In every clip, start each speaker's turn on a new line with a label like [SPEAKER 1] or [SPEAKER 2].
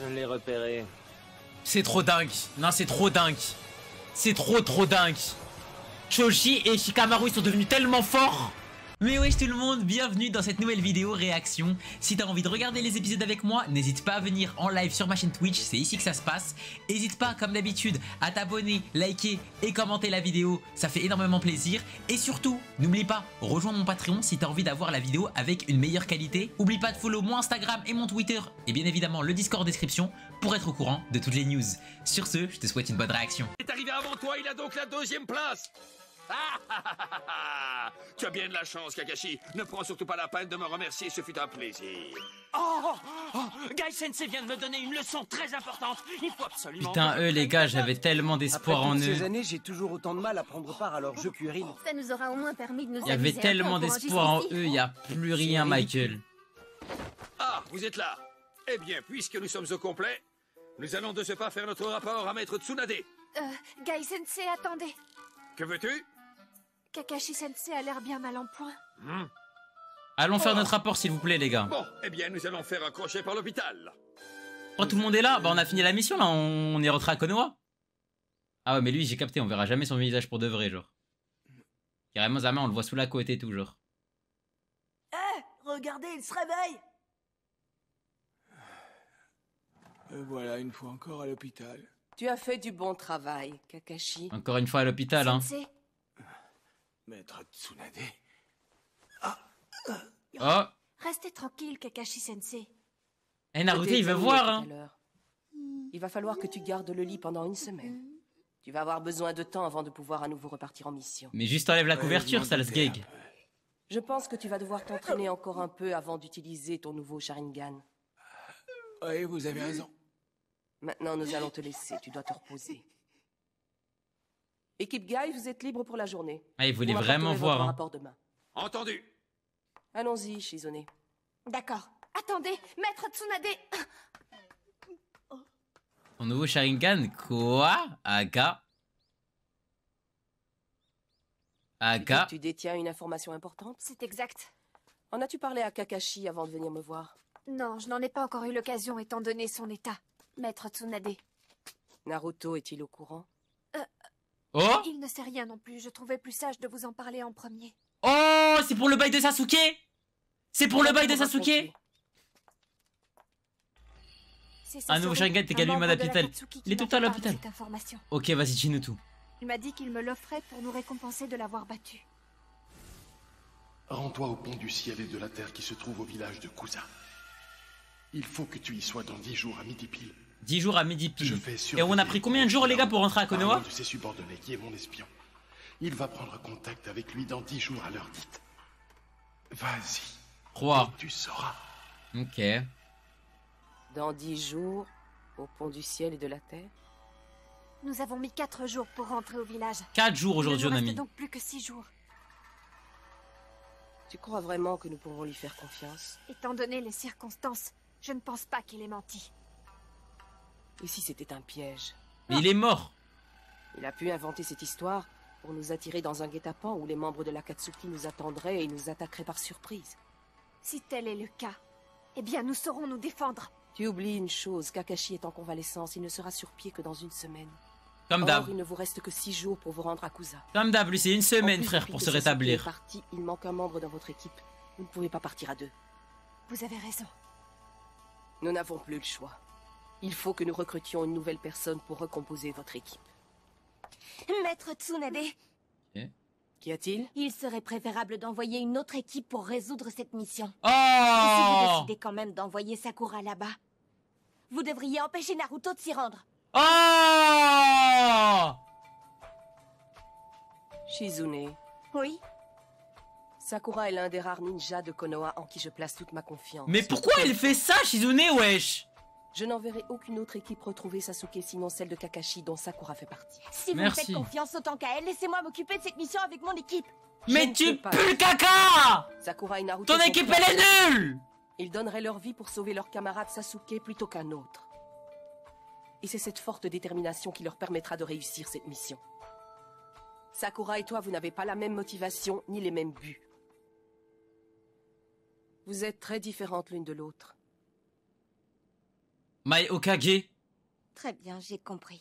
[SPEAKER 1] Je l'ai repéré.
[SPEAKER 2] C'est trop dingue. Non, c'est trop dingue. C'est trop dingue. Choji et Shikamaru ils sont devenus tellement forts. Mais wesh tout le monde, bienvenue dans cette nouvelle vidéo réaction. Si t'as envie de regarder les épisodes avec moi, n'hésite pas à venir en live sur ma chaîne Twitch, c'est ici que ça se passe. N'hésite pas comme d'habitude à t'abonner, liker et commenter la vidéo, ça fait énormément plaisir. Et surtout, n'oublie pas, rejoins mon Patreon si t'as envie d'avoir la vidéo avec une meilleure qualité. Oublie pas de follow mon Instagram et mon Twitter et bien évidemment le Discord en description pour être au courant de toutes les news. Sur ce, je te souhaite une bonne réaction.
[SPEAKER 3] Il est arrivé avant toi, il a donc la deuxième place. Tu as bien de la chance, Kakashi. Ne prends surtout pas la peine de me remercier, ce fut un plaisir.
[SPEAKER 4] Guy Sensei vient de me donner une leçon très importante. Il faut absolument...
[SPEAKER 2] Putain, eux les gars, j'avais tellement d'espoir en
[SPEAKER 5] Après toutes
[SPEAKER 2] eux.
[SPEAKER 5] ces années, j'ai toujours autant de mal à prendre part à leurs jeux puérils.
[SPEAKER 6] Ça nous aura au moins permis de nous
[SPEAKER 2] Il y avait
[SPEAKER 6] amuser un peu
[SPEAKER 2] tellement
[SPEAKER 6] en
[SPEAKER 2] d'espoir en
[SPEAKER 6] enregistrant
[SPEAKER 2] eux, il n'y a plus rien, Michael.
[SPEAKER 3] Ah, vous êtes là. Eh bien, puisque nous sommes au complet, nous allons de ce pas faire notre rapport à Maître Tsunade.
[SPEAKER 6] Guy Sensei, attendez.
[SPEAKER 3] Que veux-tu?
[SPEAKER 6] Kakashi Sensei a l'air bien mal en point.
[SPEAKER 2] Allons faire notre rapport s'il vous plaît les gars.
[SPEAKER 3] Bon, eh bien, nous allons faire un crochet par l'hôpital.
[SPEAKER 2] Oh, tout le monde est là, bah on a fini la mission là, on est rentré à Konoha. Ah ouais mais lui j'ai capté, on verra jamais son visage pour de vrai genre. Carrément Zama on le voit sous la côte et tout genre.
[SPEAKER 4] Regardez, il se réveille.
[SPEAKER 7] Voilà une fois encore à l'hôpital.
[SPEAKER 8] Tu as fait du bon travail, Kakashi.
[SPEAKER 2] Encore une fois à l'hôpital hein.
[SPEAKER 6] Sensei,
[SPEAKER 7] Maître Tsunade.
[SPEAKER 2] Oh.
[SPEAKER 6] restez tranquille, Kakashi Sensei.
[SPEAKER 2] Eh Naruto
[SPEAKER 8] Je t'ai
[SPEAKER 2] il veut
[SPEAKER 8] dit
[SPEAKER 2] voir
[SPEAKER 8] tout
[SPEAKER 2] hein.
[SPEAKER 8] à l'heure. Il va falloir que tu gardes le lit pendant une semaine. Tu vas avoir besoin de temps avant de pouvoir à nouveau repartir en mission.
[SPEAKER 2] Mais juste enlève la
[SPEAKER 7] Ouais,
[SPEAKER 2] couverture,
[SPEAKER 7] je
[SPEAKER 2] ça
[SPEAKER 7] m'en
[SPEAKER 2] le
[SPEAKER 7] doutais
[SPEAKER 2] gag.
[SPEAKER 7] un peu.
[SPEAKER 8] Je pense que tu vas devoir t'entraîner encore un peu avant d'utiliser ton nouveau Sharingan.
[SPEAKER 7] Oui, vous avez raison.
[SPEAKER 8] Maintenant, nous allons te laisser. Tu dois te reposer. Équipe Guy, vous êtes libre pour la journée.
[SPEAKER 2] Ah il voulait
[SPEAKER 8] Vous
[SPEAKER 2] vraiment
[SPEAKER 8] m'apporterez
[SPEAKER 2] voir
[SPEAKER 8] votre
[SPEAKER 2] hein.
[SPEAKER 8] rapport demain.
[SPEAKER 3] Entendu.
[SPEAKER 8] Allons-y, Shizune.
[SPEAKER 6] D'accord. Attendez, Maître Tsunade.
[SPEAKER 2] Ton nouveau Sharingan, quoi? Aga. Aga.
[SPEAKER 8] Tu détiens une information importante?
[SPEAKER 6] C'est exact.
[SPEAKER 8] En as-tu parlé à Kakashi avant de venir me voir?
[SPEAKER 6] Non, je n'en ai pas encore eu l'occasion étant donné son état. Maître Tsunade.
[SPEAKER 8] Naruto est-il au courant?
[SPEAKER 2] Oh.
[SPEAKER 6] Il ne sait rien non plus. Je trouvais plus sage de vous en parler en premier.
[SPEAKER 2] Oh c'est pour le bail de Sasuke. C'est pour le bail de
[SPEAKER 8] Pour
[SPEAKER 2] Sasuke.
[SPEAKER 8] raconter.
[SPEAKER 6] C'est
[SPEAKER 2] Un nouveau Sharingan t'es qu'à lui,
[SPEAKER 6] membre de
[SPEAKER 2] l'hôpital.
[SPEAKER 6] l'Akatsuki
[SPEAKER 2] Il est
[SPEAKER 6] qui
[SPEAKER 2] tout à
[SPEAKER 6] m'a fait part de
[SPEAKER 2] l'hôpital.
[SPEAKER 6] cette information.
[SPEAKER 2] Ok vas-y dis-nous tout.
[SPEAKER 6] Il m'a dit qu'il me l'offrait pour nous récompenser de l'avoir battu.
[SPEAKER 9] Rends-toi au pont du ciel et de la terre qui se trouve au village de Kusa. Il faut que tu y sois dans 10 jours à midi pile.
[SPEAKER 2] 10 jours à midi
[SPEAKER 9] Je
[SPEAKER 2] pile.
[SPEAKER 9] fais
[SPEAKER 2] Et on a pris combien de jours les gars pour rentrer à
[SPEAKER 9] par
[SPEAKER 2] Konoha?
[SPEAKER 9] un de ses subordonnés qui est mon espion. Il va prendre contact avec lui dans 10 jours à l'heure dite. Vas-y.
[SPEAKER 2] 3.
[SPEAKER 9] Et tu sauras.
[SPEAKER 2] Ok.
[SPEAKER 8] Dans 10 jours, au pont du ciel et de la terre?
[SPEAKER 6] Nous avons mis 4 jours pour rentrer au village.
[SPEAKER 2] 4 jours aujourd'hui
[SPEAKER 6] Il
[SPEAKER 2] on
[SPEAKER 6] ne
[SPEAKER 2] a
[SPEAKER 6] nous reste
[SPEAKER 2] mis.
[SPEAKER 6] donc plus que 6 jours.
[SPEAKER 8] Tu crois vraiment que nous pourrons lui faire confiance?
[SPEAKER 6] Étant donné les circonstances, je ne pense pas qu'il ait menti.
[SPEAKER 8] Et si c'était un piège?
[SPEAKER 2] Mais il est mort.
[SPEAKER 8] Il a pu inventer cette histoire pour nous attirer dans un guet-apens où les membres de l'Akatsuki nous attendraient et nous attaqueraient par surprise.
[SPEAKER 6] Si tel est le cas, eh bien nous saurons nous défendre.
[SPEAKER 8] Tu oublies une chose, Kakashi est en convalescence, il ne sera sur pied que dans une semaine.
[SPEAKER 2] Comme
[SPEAKER 8] Or,
[SPEAKER 2] d'hab.
[SPEAKER 8] il ne vous reste que 6 jours pour vous rendre à Kusa.
[SPEAKER 2] Comme d'hab lui c'est une
[SPEAKER 8] En
[SPEAKER 2] semaine
[SPEAKER 8] plus,
[SPEAKER 2] frère
[SPEAKER 8] depuis
[SPEAKER 2] pour
[SPEAKER 8] que
[SPEAKER 2] se
[SPEAKER 8] Sasuke est
[SPEAKER 2] rétablir.
[SPEAKER 8] parti, il manque un membre dans votre équipe. Vous ne pouvez pas partir à 2.
[SPEAKER 6] Vous avez raison.
[SPEAKER 8] Nous n'avons plus le choix. Il faut que nous recrutions une nouvelle personne pour recomposer votre équipe.
[SPEAKER 6] Maître Tsunade,
[SPEAKER 8] Qu'y a-t-il?
[SPEAKER 6] il serait préférable d'envoyer une autre équipe pour résoudre cette mission. Et si vous
[SPEAKER 2] Oh.
[SPEAKER 6] décidez quand même d'envoyer Sakura là-bas, vous devriez empêcher Naruto de s'y rendre.
[SPEAKER 2] Oh.
[SPEAKER 8] Shizune,
[SPEAKER 6] Oui,
[SPEAKER 8] Sakura est l'un des rares ninjas de Konoha en qui je place toute ma confiance.
[SPEAKER 2] Mais pourquoi elle fait ça Shizune wesh?
[SPEAKER 8] Je n'enverrai aucune autre équipe retrouver Sasuke sinon celle de Kakashi dont Sakura fait partie.
[SPEAKER 6] si vous me
[SPEAKER 2] Merci.
[SPEAKER 6] faites confiance autant qu'à elle, laissez-moi m'occuper de cette mission avec mon équipe.
[SPEAKER 2] Mais
[SPEAKER 8] Je ne
[SPEAKER 2] tu
[SPEAKER 8] peux pas.
[SPEAKER 2] pues le caca.
[SPEAKER 8] Sakura et Naruto
[SPEAKER 2] Ton
[SPEAKER 8] sont
[SPEAKER 2] équipe
[SPEAKER 8] prêts.
[SPEAKER 2] elle est nulle.
[SPEAKER 8] Ils donneraient leur vie pour sauver leur camarade Sasuke plutôt qu'un autre. Et c'est cette forte détermination qui leur permettra de réussir cette mission. Sakura et toi, vous n'avez pas la même motivation ni les mêmes buts. Vous êtes très différentes l'une de l'autre.
[SPEAKER 2] Mai Okage.
[SPEAKER 6] Très bien, j'ai compris.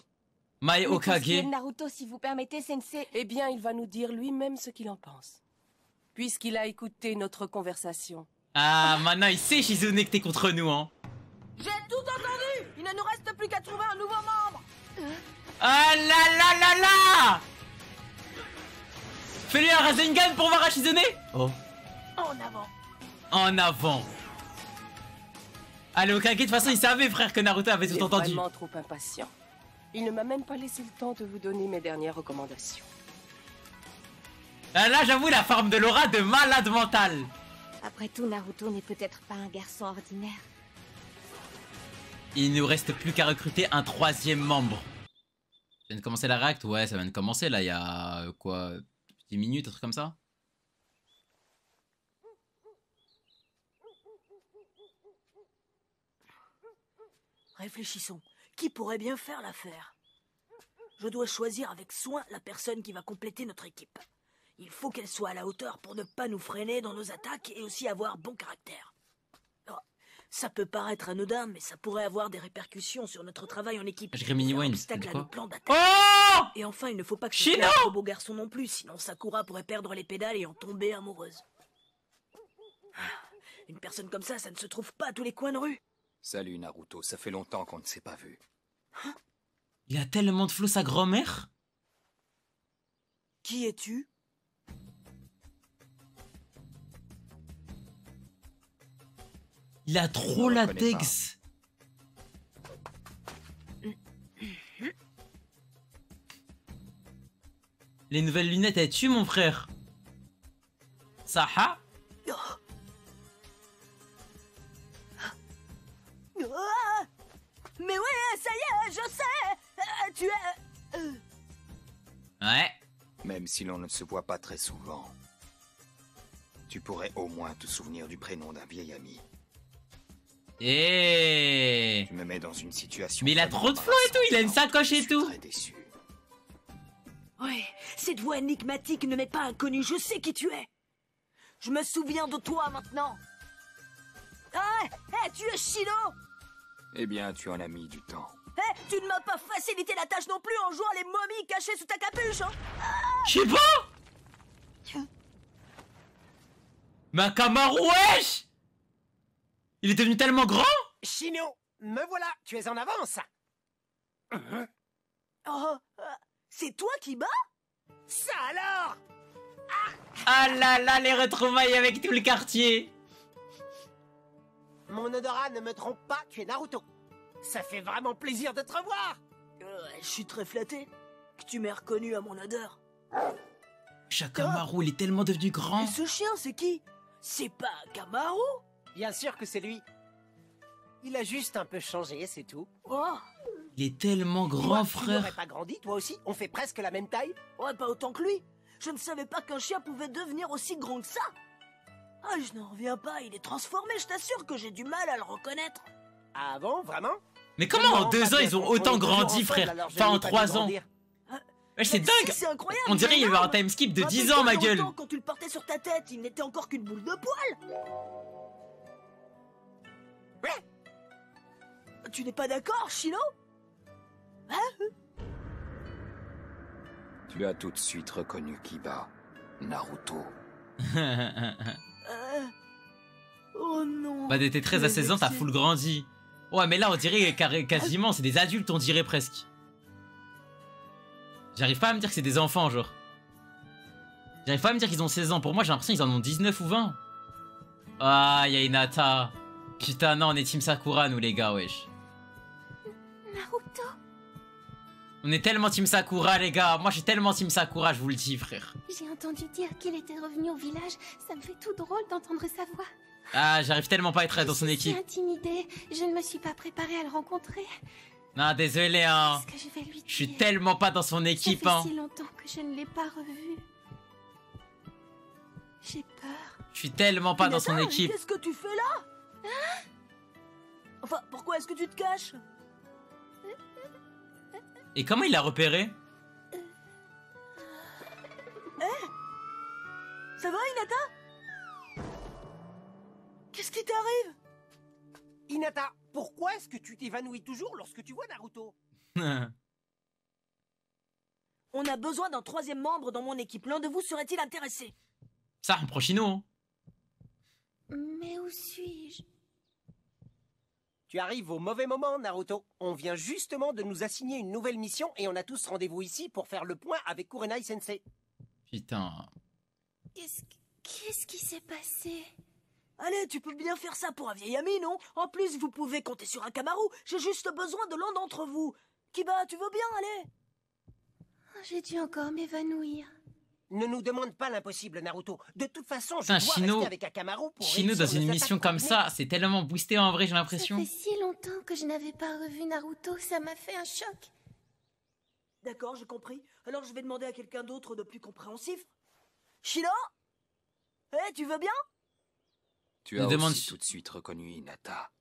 [SPEAKER 2] Mai
[SPEAKER 6] Mais pour ce qui est
[SPEAKER 2] Okage.
[SPEAKER 6] de Naruto, si vous permettez, Sensei...
[SPEAKER 8] Eh bien, il va nous dire lui-même ce qu'il en pense. Puisqu'il a écouté notre conversation.
[SPEAKER 2] Ah, maintenant il sait Shizune que t'es contre nous, hein.
[SPEAKER 8] J'ai tout entendu! Il ne nous reste plus qu'à trouver un nouveau membre!
[SPEAKER 2] Ah là là là là! Fais-lui un Rasengan pour voir à Shizune. Oh.
[SPEAKER 8] En avant!
[SPEAKER 2] En avant. Allez, Okage, de toute façon, il savait, frère, que Naruto avait
[SPEAKER 8] Il
[SPEAKER 2] tout
[SPEAKER 8] est
[SPEAKER 2] entendu.
[SPEAKER 8] vraiment trop impatient. Il ne m'a même pas laissé le temps de vous donner mes dernières recommandations.
[SPEAKER 2] Ah, là, j'avoue, la forme de Laura de malade mental.
[SPEAKER 6] Après tout, Naruto n'est peut-être pas un garçon ordinaire.
[SPEAKER 2] Il nous reste plus qu'à recruter un 3e membre. Ça vient de commencer la réact? Ouais, ça vient de commencer, là, il y a... quoi 10 minutes, un truc comme ça?
[SPEAKER 1] Réfléchissons. Qui pourrait bien faire l'affaire? Je dois choisir avec soin la personne qui va compléter notre équipe. Il faut qu'elle soit à la hauteur pour ne pas nous freiner dans nos attaques et aussi avoir bon caractère. Oh, ça peut paraître anodin, mais ça pourrait avoir des répercussions sur notre travail en équipe.
[SPEAKER 2] Je Mini
[SPEAKER 1] Faire
[SPEAKER 2] Wayne,
[SPEAKER 1] obstacle
[SPEAKER 2] c'est
[SPEAKER 1] à
[SPEAKER 2] quoi?
[SPEAKER 1] nos plans d'attaque.
[SPEAKER 2] Oh!
[SPEAKER 1] Et enfin, il ne faut pas que ce
[SPEAKER 2] Shino
[SPEAKER 1] soit un trop beau garçon non plus, sinon Sakura pourrait perdre les pédales et en tomber amoureuse. Ah, une personne comme ça ne se trouve pas à tous les coins de rue.
[SPEAKER 10] Salut Naruto, ça fait longtemps qu'on ne s'est pas vu.
[SPEAKER 2] Il a tellement de flow, sa grand-mère.
[SPEAKER 1] Qui es-tu?
[SPEAKER 2] Il a trop la Dex. Les nouvelles lunettes, elles tuent, mon frère. Saha?
[SPEAKER 1] Ah, mais oui, ça y est, je sais. Tu es...
[SPEAKER 2] Ouais.
[SPEAKER 10] Même si l'on ne se voit pas très souvent, tu pourrais au moins te souvenir du prénom d'un vieil ami.
[SPEAKER 2] Et
[SPEAKER 10] Tu me mets dans une situation...
[SPEAKER 2] mais il a trop de flow et tout, il a une sacoche et tout.
[SPEAKER 10] Très déçu.
[SPEAKER 1] Oui, cette voix énigmatique ne m'est pas inconnue, je sais qui tu es. Je me souviens de toi maintenant. Ah, tu es Shino.
[SPEAKER 10] Eh bien, tu en as mis du temps.
[SPEAKER 1] Tu ne m'as pas facilité la tâche non plus en jouant les momies cachées sous ta capuche, hein.
[SPEAKER 2] Je sais pas. Mais Kamaru, wesh! Il est devenu tellement grand.
[SPEAKER 5] Shino, me voilà, tu es en avance.
[SPEAKER 1] Oh, c'est toi qui bats?
[SPEAKER 5] Ça alors?
[SPEAKER 2] Ah là là, les retrouvailles avec tout le quartier.
[SPEAKER 5] Mon odorat ne me trompe pas, tu es Naruto. Ça fait vraiment plaisir de te revoir.
[SPEAKER 1] Je suis très flatté que tu m'aies reconnu à mon odeur.
[SPEAKER 2] Shakamaru, il est tellement devenu grand.
[SPEAKER 1] Et ce chien, c'est qui? C'est pas Kamaru?
[SPEAKER 5] Bien sûr que c'est lui. Il a juste un peu changé, c'est tout.
[SPEAKER 1] Oh,
[SPEAKER 2] Il est tellement grand,
[SPEAKER 5] Tu n'aurais
[SPEAKER 2] frère.
[SPEAKER 5] pas grandi, toi aussi? On fait presque la même taille.
[SPEAKER 1] ouais, pas autant que lui. Je ne savais pas qu'un chien pouvait devenir aussi grand que ça. Ah, je n'en reviens pas, il est transformé, je t'assure que j'ai du mal à le reconnaître.
[SPEAKER 5] Ah bon, vraiment?
[SPEAKER 2] Mais comment en 2 ans ils ont autant grandi, frère? Enfin, en 3 ans. Ouais, c'est
[SPEAKER 1] Mais
[SPEAKER 2] dingue.
[SPEAKER 1] c'est incroyable.
[SPEAKER 2] On dirait
[SPEAKER 1] il
[SPEAKER 2] qu'il
[SPEAKER 1] est
[SPEAKER 2] y avait un
[SPEAKER 1] énorme.
[SPEAKER 2] time skip de 10
[SPEAKER 1] Rappelle-toi,
[SPEAKER 2] ans, ma
[SPEAKER 1] dans le
[SPEAKER 2] gueule.
[SPEAKER 1] temps, quand tu le portais sur ta tête, il n'était encore qu'une boule de poil. Tu n'es pas d'accord, Shino?
[SPEAKER 10] Tu as tout de suite reconnu Kiba, Naruto.
[SPEAKER 1] Oh non.
[SPEAKER 2] Bah, t'étais 13 à 16 ans, t'as full grandi. Ouais, mais là, on dirait quasiment, c'est des adultes, on dirait presque. J'arrive pas à me dire que c'est des enfants, genre. J'arrive pas à me dire qu'ils ont 16 ans. Pour moi, j'ai l'impression qu'ils en ont 19 ou 20. Ah, y'a Hinata. Putain, non, on est Team Sakura, nous, les gars, wesh.
[SPEAKER 6] Naruto.
[SPEAKER 2] On est tellement Team Sakura, les gars. Moi, je suis tellement Team Sakura, je vous le dis, frère.
[SPEAKER 6] J'ai entendu dire qu'il était revenu au village. Ça me fait tout drôle d'entendre sa voix.
[SPEAKER 2] Ah, j'arrive tellement pas à être dans son
[SPEAKER 6] Je
[SPEAKER 2] équipe.
[SPEAKER 6] suis intimidée. Je ne me suis pas préparée à le rencontrer.
[SPEAKER 2] Non, désolé, hein.
[SPEAKER 6] Qu'est-ce que je vais lui dire?
[SPEAKER 2] Je suis tellement pas dans son équipe,
[SPEAKER 6] Ça
[SPEAKER 2] hein.
[SPEAKER 6] fait si longtemps que je ne l'ai pas revu. J'ai peur.
[SPEAKER 2] Je suis tellement pas dans son
[SPEAKER 1] Hinata,
[SPEAKER 2] équipe.
[SPEAKER 1] Qu'est-ce que tu fais là? Enfin, pourquoi est-ce que tu te caches?
[SPEAKER 2] Et comment il l'a repéré?
[SPEAKER 1] Ça va, Hinata? Qu'est-ce qui t'arrive?
[SPEAKER 5] Hinata, Pourquoi est-ce que tu t'évanouis toujours lorsque tu vois Naruto?
[SPEAKER 1] On a besoin d'un 3e membre dans mon équipe. L'un de vous serait-il intéressé?
[SPEAKER 2] Ça, on prend Chino. Hein.
[SPEAKER 6] Mais où suis-je?
[SPEAKER 5] Tu arrives au mauvais moment, Naruto. On vient justement de nous assigner une nouvelle mission et on a tous rendez-vous ici pour faire le point avec Kurenai Sensei.
[SPEAKER 2] Putain.
[SPEAKER 6] Qu'est-ce qui s'est passé?
[SPEAKER 1] Allez, tu peux bien faire ça pour un vieil ami, non? En plus, vous pouvez compter sur Akamaru. J'ai juste besoin de l'un d'entre vous. Kiba, tu veux bien, allez?
[SPEAKER 6] J'ai dû encore m'évanouir.
[SPEAKER 5] Ne nous demande pas l'impossible, Naruto. De toute façon, je
[SPEAKER 2] Putain,
[SPEAKER 5] dois
[SPEAKER 2] Chino,
[SPEAKER 5] rester avec Akamaru pour
[SPEAKER 2] Chino dans une mission comme ça, c'est tellement boosté en vrai, j'ai l'impression.
[SPEAKER 6] Ça fait si longtemps que je n'avais pas revu Naruto, ça m'a fait un choc.
[SPEAKER 1] D'accord, j'ai compris. Alors je vais demander à quelqu'un d'autre de plus compréhensif. Chino? Tu veux bien?
[SPEAKER 10] Tu as aussi tout de suite reconnu Hinata.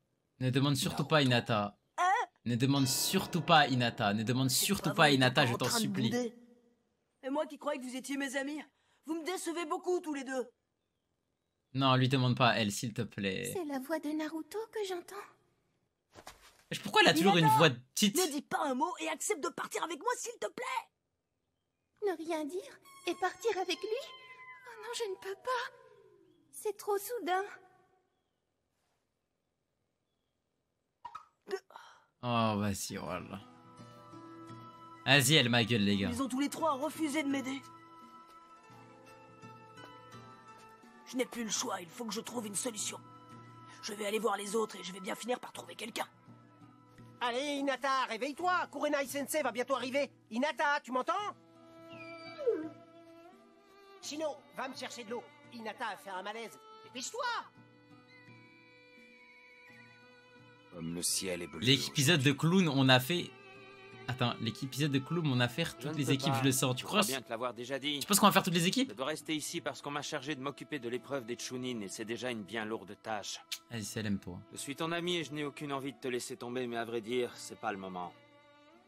[SPEAKER 2] Ne demande surtout pas Hinata. Ne demande surtout pas Hinata. Ne demande surtout pas Hinata, je t'en supplie.
[SPEAKER 1] Et moi qui croyais que vous étiez mes amis. Vous me décevez beaucoup tous les deux.
[SPEAKER 2] Non, lui demande pas elle, s'il te plaît.
[SPEAKER 6] C'est la voix de Naruto que j'entends.
[SPEAKER 2] Pourquoi elle a toujours une voix petite?
[SPEAKER 1] Ne dis pas un mot et accepte de partir avec moi, s'il te plaît.
[SPEAKER 6] Ne rien dire et partir avec lui? Oh non, je ne peux pas. C'est trop soudain.
[SPEAKER 2] Oh, vas-y, voilà. Vas-y, elle ma gueule, les gars.
[SPEAKER 1] Ils ont tous les trois refusé de m'aider. Je n'ai plus le choix, il faut que je trouve une solution. Je vais aller voir les autres et je vais bien finir par trouver quelqu'un.
[SPEAKER 5] Allez, Hinata, réveille-toi. Kurenai Sensei va bientôt arriver. Hinata, tu m'entends? Shino, va me chercher de l'eau. Hinata a fait un malaise. Dépêche-toi.
[SPEAKER 10] Comme le ciel est bleu.
[SPEAKER 2] L'épisode de Clown, on a fait... Attends, l'épisode de Clown, on a fait toutes les équipes, je le sens. Tu crois
[SPEAKER 4] bien te l'avoir déjà dit.
[SPEAKER 2] Tu penses qu'on va faire toutes les équipes?
[SPEAKER 4] Je dois rester ici parce qu'on m'a chargé de m'occuper de l'épreuve des Chunin et c'est déjà une bien lourde tâche.
[SPEAKER 2] Vas-y, c'est l'aime-toi.
[SPEAKER 4] Je suis ton ami et je n'ai aucune envie de te laisser tomber, mais à vrai dire, c'est pas le moment.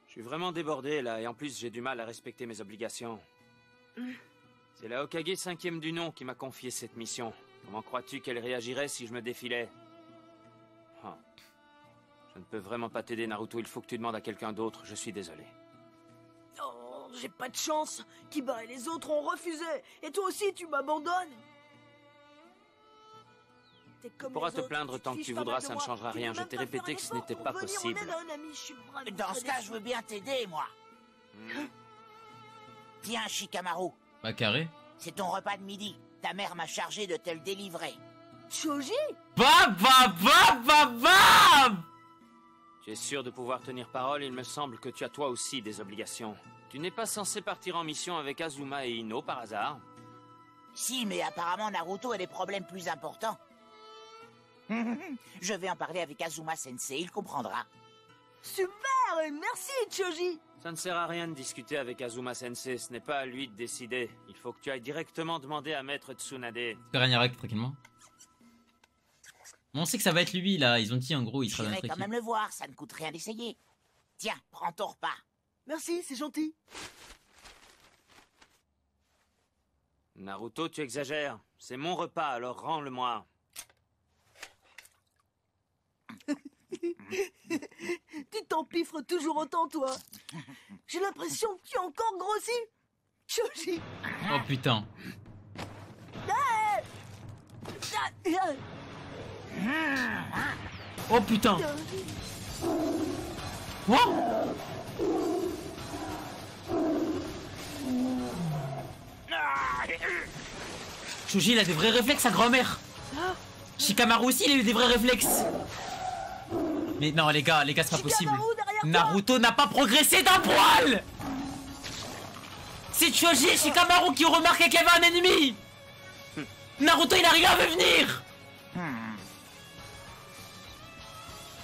[SPEAKER 4] Je suis vraiment débordé là et en plus j'ai du mal à respecter mes obligations. C'est la Hokage 5e du nom qui m'a confié cette mission. Comment crois-tu qu'elle réagirait si je me défilais? Je ne peux vraiment pas t'aider, Naruto. Il faut que tu demandes à quelqu'un d'autre. Je suis désolé.
[SPEAKER 1] Oh, j'ai pas de chance. Kiba et les autres ont refusé. Et toi aussi, tu m'abandonnes.
[SPEAKER 4] Tu pourras te plaindre tant que tu voudras, ça ne changera rien. Je t'ai répété que ce n'était pas possible.
[SPEAKER 11] Dans ce cas, je veux bien t'aider, moi. Tiens, Shikamaru.
[SPEAKER 2] Bah, carré.
[SPEAKER 11] C'est ton repas de midi. Ta mère m'a chargé de te le délivrer.
[SPEAKER 1] Choji?
[SPEAKER 2] Bam, bam, bam, bam, bam!
[SPEAKER 4] Tu es sûr de pouvoir tenir parole? Il me semble que tu as toi aussi des obligations. Tu n'es pas censé partir en mission avec Azuma et Ino par hasard?
[SPEAKER 11] Si, mais apparemment Naruto a des problèmes plus importants. Je vais en parler avec Azuma Sensei, il comprendra.
[SPEAKER 1] Super! Merci, Choji!
[SPEAKER 4] Ça ne sert à rien de discuter avec Azuma Sensei, ce n'est pas à lui de décider. Il faut que tu ailles directement demander à Maître Tsunade.
[SPEAKER 2] Tu peux rien avec tranquillement. On sait que ça va être lui là, ils ont dit en gros il sera dans notre
[SPEAKER 11] équipe. J'irai quand même le voir, ça ne coûte rien d'essayer. Tiens, prends ton repas.
[SPEAKER 1] Merci, c'est gentil.
[SPEAKER 4] Naruto, tu exagères. C'est mon repas, alors rends-le-moi.
[SPEAKER 1] Tu t'empiffres toujours autant, toi. J'ai l'impression que tu as encore grossi. Choji.
[SPEAKER 2] Oh putain. Oh putain. What? Choji, il a des vrais réflexes, sa grand-mère. Shikamaru aussi, il a eu des vrais réflexes. Mais non, les gars, c'est pas possible. Naruto n'a pas progressé d'un poil. C'est Choji et Shikamaru qui ont remarqué qu'il y avait un ennemi. Naruto, il a rien vu venir.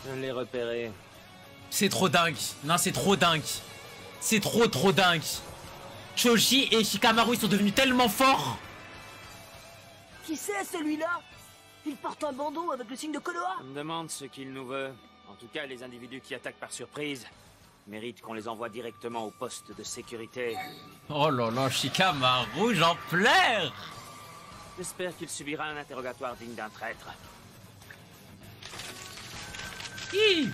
[SPEAKER 4] Je l'ai repéré.
[SPEAKER 2] C'est trop dingue. Non, c'est trop dingue. C'est trop dingue. Choji et Shikamaru, ils sont devenus tellement forts.
[SPEAKER 1] Qui c'est celui-là? Il porte un bandeau avec le signe de Konoha.
[SPEAKER 4] On me demande ce qu'il nous veut. En tout cas, les individus qui attaquent par surprise méritent qu'on les envoie directement au poste de sécurité.
[SPEAKER 2] Oh là là, Shikamaru, j'en pleure.
[SPEAKER 4] J'espère qu'il subira un interrogatoire digne d'un traître.
[SPEAKER 2] Hi.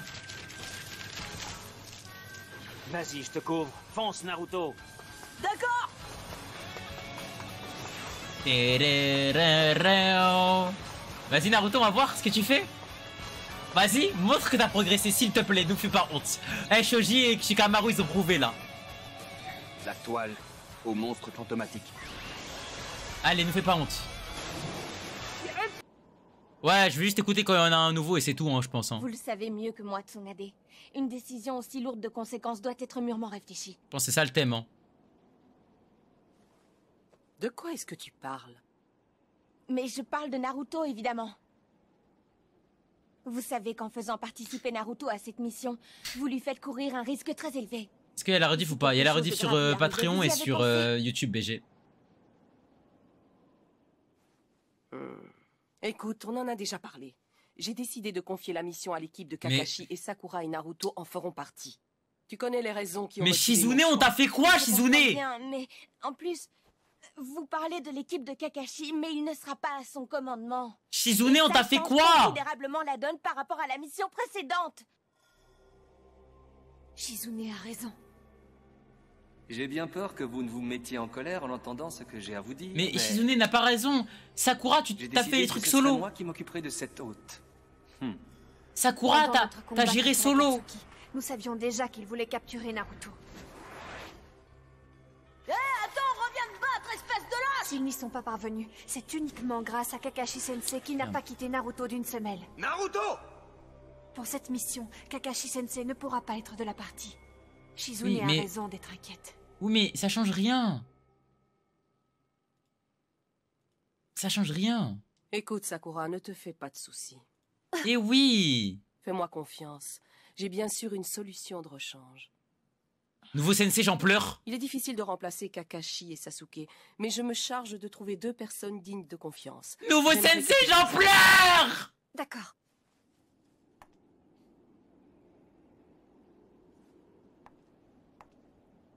[SPEAKER 4] Vas-y, je te couvre. Fonce, Naruto.
[SPEAKER 1] D'accord.
[SPEAKER 2] Vas-y Naruto, on va voir ce que tu fais. Vas-y, montre que t'as progressé, s'il te plaît, nous fais pas honte. Eh, Shoji et Shikamaru, ils ont prouvé là.
[SPEAKER 12] La toile au monstre fantomatique.
[SPEAKER 2] Allez, nous fais pas honte. Ouais, je vais juste écouter quand il y en a un nouveau et c'est tout, hein, je pense. Hein.
[SPEAKER 6] Vous le savez mieux que moi, Tsunade. Une décision aussi lourde de conséquences doit être mûrement réfléchie.
[SPEAKER 2] Je pense que c'est ça le thème. Hein.
[SPEAKER 8] De quoi est-ce que tu parles?
[SPEAKER 6] Mais je parle de Naruto, évidemment. Vous savez qu'en faisant participer Naruto à cette mission, vous lui faites courir un risque très élevé.
[SPEAKER 2] Est-ce qu'il y a la rediff ou pas? Il y a la rediff sur Patreon et sur YouTube BG.
[SPEAKER 8] Écoute, on en a déjà parlé. J'ai décidé de confier la mission à l'équipe de Kakashi et Sakura et Naruto en feront partie. Tu connais les raisons qui ont...
[SPEAKER 2] Mais Shizune, on t'a fait quoi, Shizune?
[SPEAKER 6] Bien, mais en plus, vous parlez de l'équipe de Kakashi, mais il ne sera pas à son commandement.
[SPEAKER 2] Shizune, on t'a fait quoi?
[SPEAKER 6] Considérablement la donne par rapport à la mission précédente. Shizune a raison.
[SPEAKER 13] J'ai bien peur que vous ne vous mettiez en colère en entendant ce que j'ai à vous dire.
[SPEAKER 2] Mais Shizune n'a pas raison. Sakura, tu t'as fait les trucs solo.
[SPEAKER 13] C'est moi qui m'occuperai de cette hôte.
[SPEAKER 2] Sakura, t'as géré solo.
[SPEAKER 6] Natsuki, nous savions déjà qu'il voulait capturer Naruto.
[SPEAKER 1] Hé, attends, reviens te battre, espèce de lâche!
[SPEAKER 6] S'ils n'y sont pas parvenus, c'est uniquement grâce à Kakashi Sensei qui n'a pas quitté Naruto d'une semelle.
[SPEAKER 3] Naruto!
[SPEAKER 6] Pour cette mission, Kakashi Sensei ne pourra pas être de la partie. Shizune a raison d'être inquiète.
[SPEAKER 2] Oui, mais ça change rien. Ça change rien.
[SPEAKER 8] Écoute, Sakura, ne te fais pas de soucis.
[SPEAKER 2] Eh oui!
[SPEAKER 8] Fais-moi confiance. J'ai bien sûr une solution de rechange.
[SPEAKER 2] Nouveau sensei, j'en pleure.
[SPEAKER 8] Il est difficile de remplacer Kakashi et Sasuke, mais je me charge de trouver 2 personnes dignes de confiance.
[SPEAKER 2] Nouveau sensei, j'en pleure!
[SPEAKER 6] D'accord.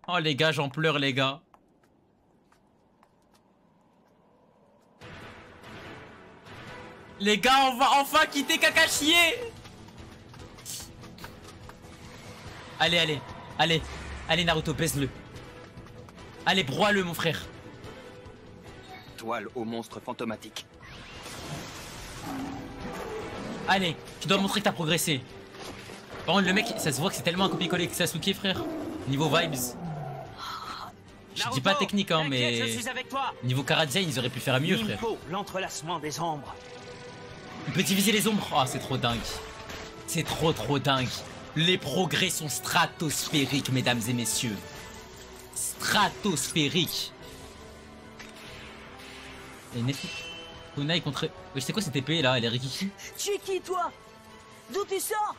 [SPEAKER 2] Oh les gars, j'en pleure les gars. Les gars, on va enfin quitter Kakashi. Allez, allez, allez. Allez Naruto, baise-le. Allez, broie-le mon frère.
[SPEAKER 12] Toile au monstre fantomatique.
[SPEAKER 2] Allez, tu dois montrer que t'as progressé. Par contre, le mec, ça se voit que c'est tellement un copier-coller que Sasuke, frère. Niveau vibes. Je dis pas technique, hein, mais...
[SPEAKER 4] Je suis avec toi.
[SPEAKER 2] Niveau Karatsein, ils auraient pu faire mieux, frère.
[SPEAKER 4] L'entrelacement des ombres.
[SPEAKER 2] Il peut diviser les ombres. Oh, c'est trop dingue. C'est trop dingue. Les progrès sont stratosphériques, mesdames et messieurs. Stratosphériques. Et Nefi... Kunai contre... Ouais, c'est quoi cette épée, là? Elle est Rikiki?
[SPEAKER 1] Tu es qui, toi? D'où tu sors?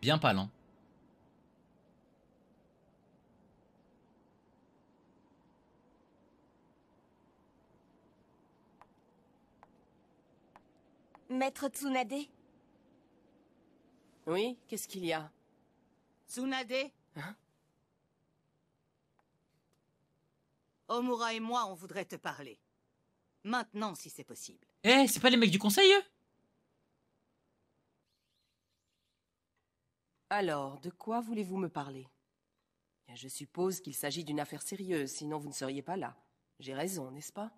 [SPEAKER 2] Bien pâle, hein.
[SPEAKER 6] Maître Tsunade?
[SPEAKER 8] Oui, qu'est-ce qu'il y a?
[SPEAKER 11] Tsunade?
[SPEAKER 8] Hein?
[SPEAKER 11] Omura et moi, on voudrait te parler. Maintenant, si c'est possible.
[SPEAKER 2] Eh, c'est pas les mecs du conseil, eux?
[SPEAKER 8] Alors, de quoi voulez-vous me parler? Bien, je suppose qu'il s'agit d'une affaire sérieuse, sinon vous ne seriez pas là. J'ai raison, n'est-ce pas?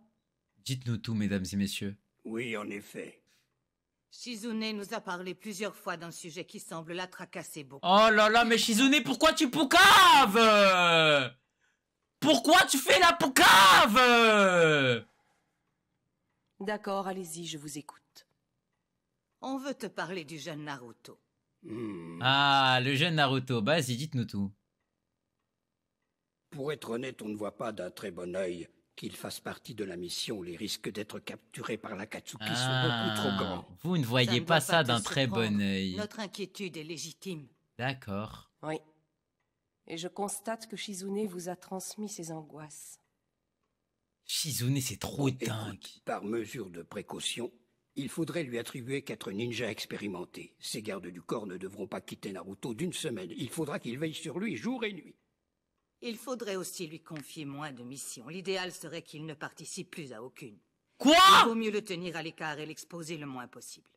[SPEAKER 2] Dites-nous tout, mesdames et messieurs.
[SPEAKER 14] Oui, en effet.
[SPEAKER 11] Shizune nous a parlé plusieurs fois d'un sujet qui semble la tracasser beaucoup.
[SPEAKER 2] Oh là là, mais Shizune, pourquoi tu poucaves? Pourquoi tu fais la poucave?
[SPEAKER 8] D'accord, allez-y, je vous écoute.
[SPEAKER 11] On veut te parler du jeune Naruto.
[SPEAKER 2] Ah, le jeune Naruto, vas-y, dites-nous tout.
[SPEAKER 14] Pour être honnête, on ne voit pas d'un très bon œil qu'il fasse partie de la mission. Les risques d'être capturé par l'Akatsuki sont beaucoup trop grands.
[SPEAKER 2] Vous ne voyez pas ça d'un très bon œil.
[SPEAKER 11] Notre inquiétude est légitime.
[SPEAKER 2] D'accord.
[SPEAKER 8] Oui. Et je constate que Shizune vous a transmis ses angoisses.
[SPEAKER 2] Shizune, c'est trop dingue.
[SPEAKER 14] Écoute, par mesure de précaution, il faudrait lui attribuer qu'être ninja expérimenté. Ses gardes du corps ne devront pas quitter Naruto d'une semaine. Il faudra qu'il veille sur lui jour et nuit.
[SPEAKER 11] Il faudrait aussi lui confier moins de missions. L'idéal serait qu'il ne participe plus à aucune.
[SPEAKER 2] Quoi?
[SPEAKER 11] Il vaut mieux le tenir à l'écart et l'exposer le moins possible.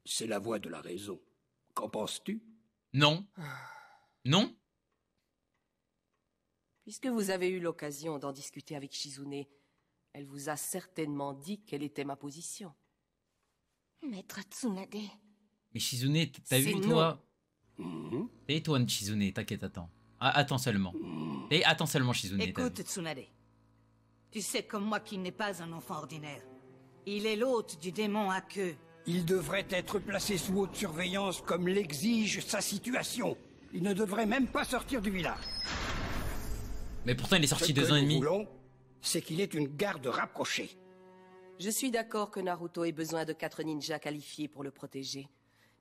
[SPEAKER 14] C'est la voix de la raison. Qu'en penses-tu?
[SPEAKER 2] Non. Non?
[SPEAKER 8] Puisque vous avez eu l'occasion d'en discuter avec Shizune, elle vous a certainement dit quelle était ma position.
[SPEAKER 6] Maître Tsunade.
[SPEAKER 2] Mais Shizune, t'as vu toi? Et toi, Shizune, t'inquiète, attends. Ah, attends seulement. Et attends seulement, Shizune.
[SPEAKER 11] Écoute, Tsunade. Tu sais comme moi qu'il n'est pas un enfant ordinaire. Il est l'hôte du démon à queue.
[SPEAKER 14] Il devrait être placé sous haute surveillance comme l'exige sa situation. Il ne devrait même pas sortir du village.
[SPEAKER 2] Mais pourtant, il est sorti
[SPEAKER 14] Ce que
[SPEAKER 2] 2 ans et
[SPEAKER 14] nous
[SPEAKER 2] demi.
[SPEAKER 14] voulons, c'est qu'il ait une garde rapprochée.
[SPEAKER 8] Je suis d'accord que Naruto ait besoin de 4 ninjas qualifiés pour le protéger,